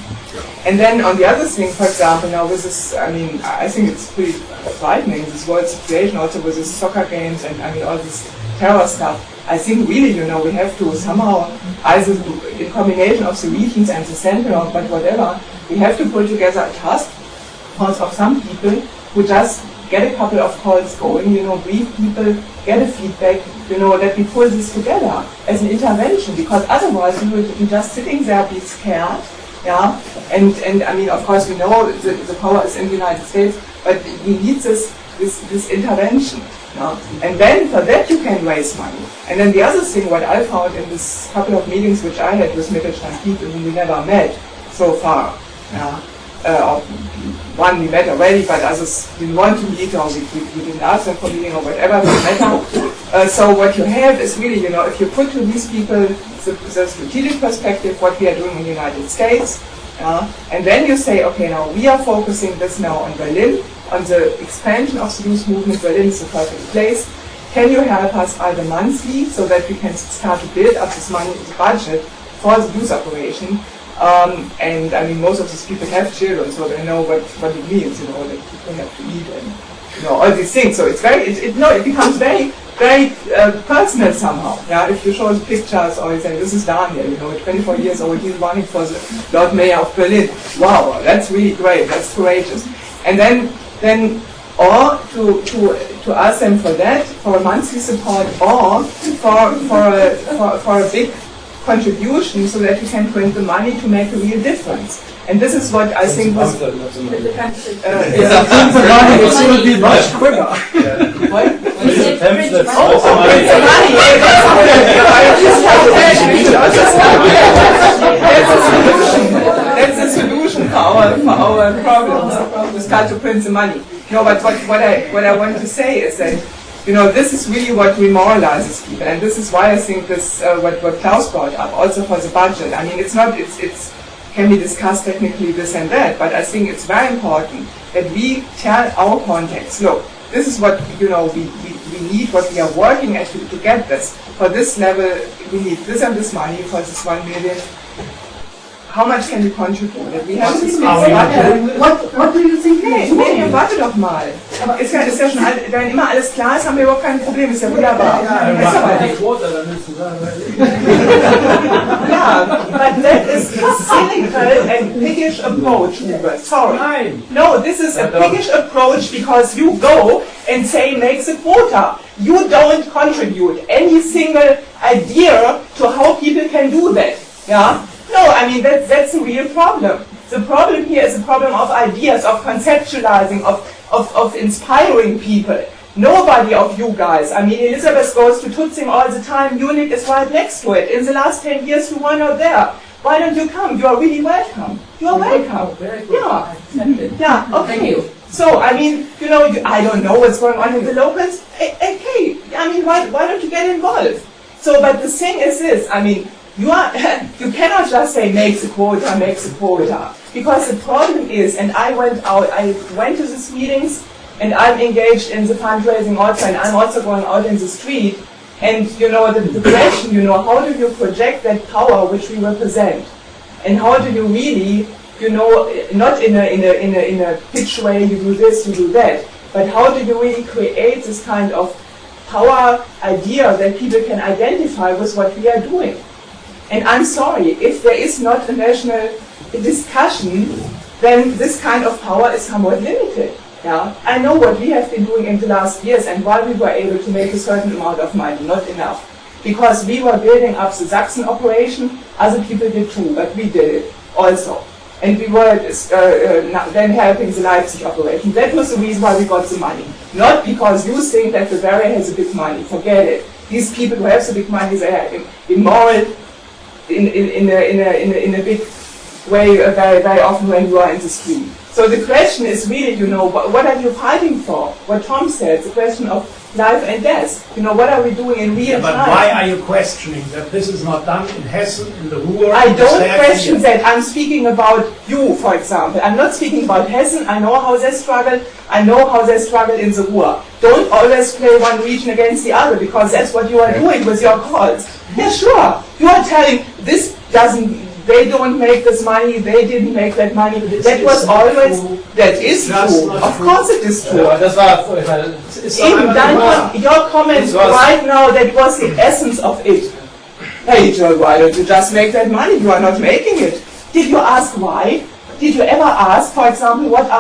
And then on the other thing, for example, now with this, I think it's pretty frightening, this world situation, also with the soccer games and all this terror stuff. I think really, we have to somehow, either in combination of the regions and the center, but whatever, we have to put together a task force of some people who just get a couple of calls going, brief people, get a feedback, that we pull this together as an intervention, because otherwise we will be just sitting there, be scared, yeah, and I mean, of course, we know the power is in the United States, but we need this intervention. Yeah. And then for that you can raise money. And then the other thing, what I found in this couple of meetings which I had with Mittelstand people whom we never met so far, one we met already, but others didn't want to meet, or we didn't ask them for meeting or whatever, doesn't matter. So what you have is really, if you put to these people the strategic perspective, what we are doing in the United States, and then you say, okay, now we are focusing this now on Berlin, on the expansion of the youth movement. Berlin is the perfect place. Can you help us either monthly so that we can start to build up this money, the budget for the youth operation? And I mean, most of these people have children, so they know what it means, that people have to eat and all these things. So it's it becomes very, very personal somehow. Yeah, if you show the pictures or you say, this is Daniel, 24 years old, he's running for the Lord Mayor of Berlin. Wow, that's really great. That's courageous. And then or to ask them for that, for a monthly support, or for a big contribution so that we can print the money to make a real difference. And this is what I think was... Print the money, it's going to be much quicker. What? Print the money! That's the solution for our problems. We start to print the money. But what I want to say is that this is really what remoralizes people, and this is why I think this what Klaus brought up also for the budget. I mean, it's can be discussed technically this and that, but I think it's very important that we tell our contacts, look, this is what we need, what we are working at to get this. For this level, we need this and this money for this 1 million. How much can we contribute? We have this budget. What do you think? Nee, warte doch mal. Ist ja schon, wenn immer alles klar ist, haben wir überhaupt kein Problem, ist ja wunderbar. Die Quote, dann müssen Sie sagen. Yeah, but that is a cynical and piggish approach, Uwe. Sorry. No, this is a piggish approach because you go and say make the quota. You don't contribute any single idea to how people can do that. Yeah? No, I mean, that's a real problem. The problem here is a problem of ideas, of conceptualizing, of inspiring people. Nobody of you guys, I mean, Elizabeth goes to Tutzing all the time, Munich is right next to it. In the last 10 years, you were not there. Why don't you come? You are really welcome. You are welcome. Yeah. Yeah, okay. So, I mean, I don't know what's going on in the locals. Okay, I mean, why don't you get involved? So, but the thing is this, I mean, you cannot just say make the quota, because the problem is, and I went to these meetings, and I'm engaged in the fundraising also, and I'm also going out in the street, and the question, how do you project that power which we represent, and how do you really, not in a pitch way, you do this, you do that, but how do you really create this kind of power idea that people can identify with what we are doing? And I'm sorry, if there is not a national discussion, then this kind of power is somewhat limited. Yeah? I know what we have been doing in the last years and why we were able to make a certain amount of money, not enough. Because we were building up the Sachsen operation, other people did too, but we did it also. And we were then helping the Leipzig operation. That was the reason why we got the money. Not because you think that Bavaria has a big money, forget it. These people who have the big money, they are immoral in a big way very, very often when you are in the street. So the question is really, you know, what are you fighting for? What Tom said, the question of life and death. You know, what are we doing in real But time? why are you questioning that this is not done in Hessen, in the Ruhr? I don't question that. I'm speaking about you, for example. I'm not speaking about Hessen. I know how they struggle. I know how they struggle in the Ruhr. Don't always play one region against the other, because that's what you are doing with your calls. Yeah, sure. You are telling this doesn't. They don't make this money, they didn't make that money. That was always, that is true. Of course it is true. Even your comment right now, that was the essence of it. Hey Joe, why don't you just make that money? You are not making it. Did you ask why? Did you ever ask, for example, what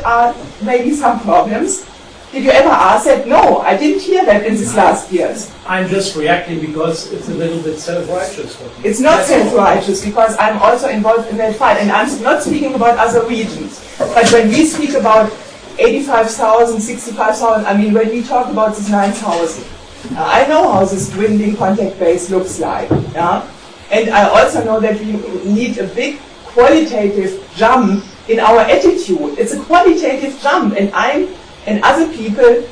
are maybe some problems? Did you ever ask that? No, I didn't hear that in these last years. I'm just reacting because it's a little bit self-righteous. It's not self-righteous, because I'm also involved in that fight, and I'm not speaking about other regions. But when we speak about 85,000, 65,000, I mean, when we talk about this 9,000, I know how this dwindling contact base looks like. Yeah? And I also know that we need a big qualitative jump in our attitude. It's a qualitative jump, and other people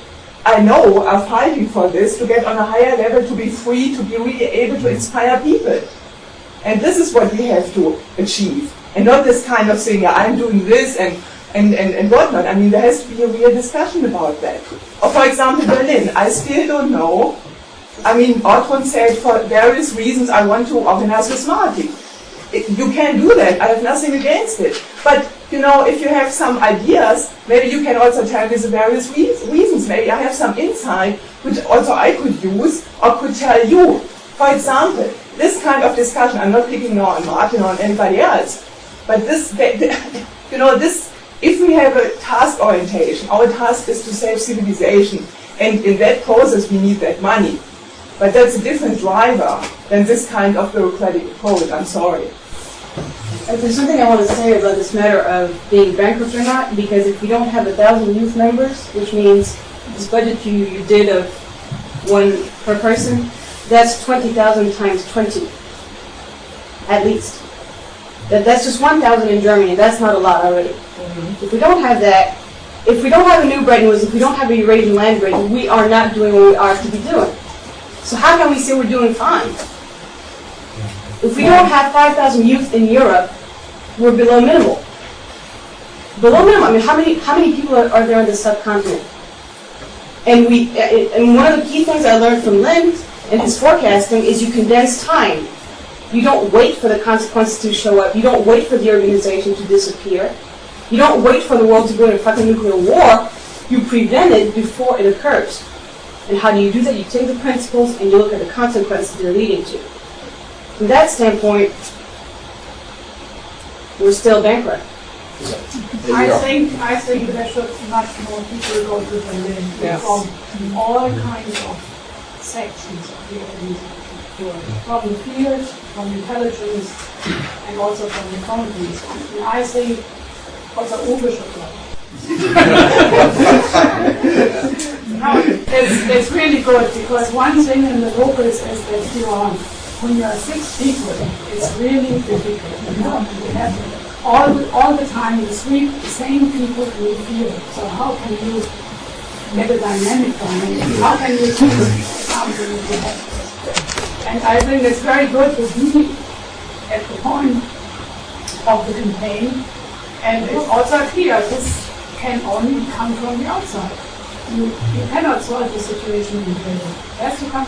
I know are fighting for this, to get on a higher level, to be free, to be really able to inspire people. And this is what we have to achieve. And not this kind of thing, I'm doing this and whatnot. I mean, there has to be a real discussion about that. Or for example, Berlin, I still don't know. I mean, Ortrun said for various reasons I want to organize with Martin. You can do that, I have nothing against it. But, you know, if you have some ideas, maybe you can also tell me the various reasons. Maybe I have some insight, which also I could use, or could tell you. For example, this kind of discussion, I'm not picking on Martin or on anybody else, but this, you know, this, if we have a task orientation, our task is to save civilization, and in that process we need that money. But that's a different driver than this kind of bureaucratic approach, I'm sorry. There's something I want to say about this matter of being bankrupt or not, because if we don't have 1,000 youth members, which means this budget you did of one per person, that's 20,000 times 20, at least. That's just 1,000 in Germany, that's not a lot already. If we don't have that, if we don't have a new Bretton Woods, if we don't have a Eurasian land bridge, we are not doing what we are to be doing. So how can we say we're doing fine? If we don't have 5,000 youth in Europe, we're below minimal. Below minimal. I mean, how many people are there on the subcontinent? And one of the key things I learned from Lynn and his forecasting is you condense time. You don't wait for the consequences to show up. You don't wait for the organization to disappear. You don't wait for the world to go into fucking nuclear war. You prevent it before it occurs. And how do you do that? You take the principles and you look at the consequences they're leading to. From that standpoint, we're still bankrupt. I think there should much more people go to Berlin from all kinds of sections of the organization, from the field, from intelligence, and also from the economies. And I think also Uwe should go. No, it's really good, because one thing in the locals is that when you are 6 people, it's really difficult. You have all the time you sweep the same people in the field. So how can you get a dynamic going? How can you do something? And I think it's very good to be at the point of the campaign. And it's also clear this can only come from the outside. You cannot solve the situation in Berlin. It has to come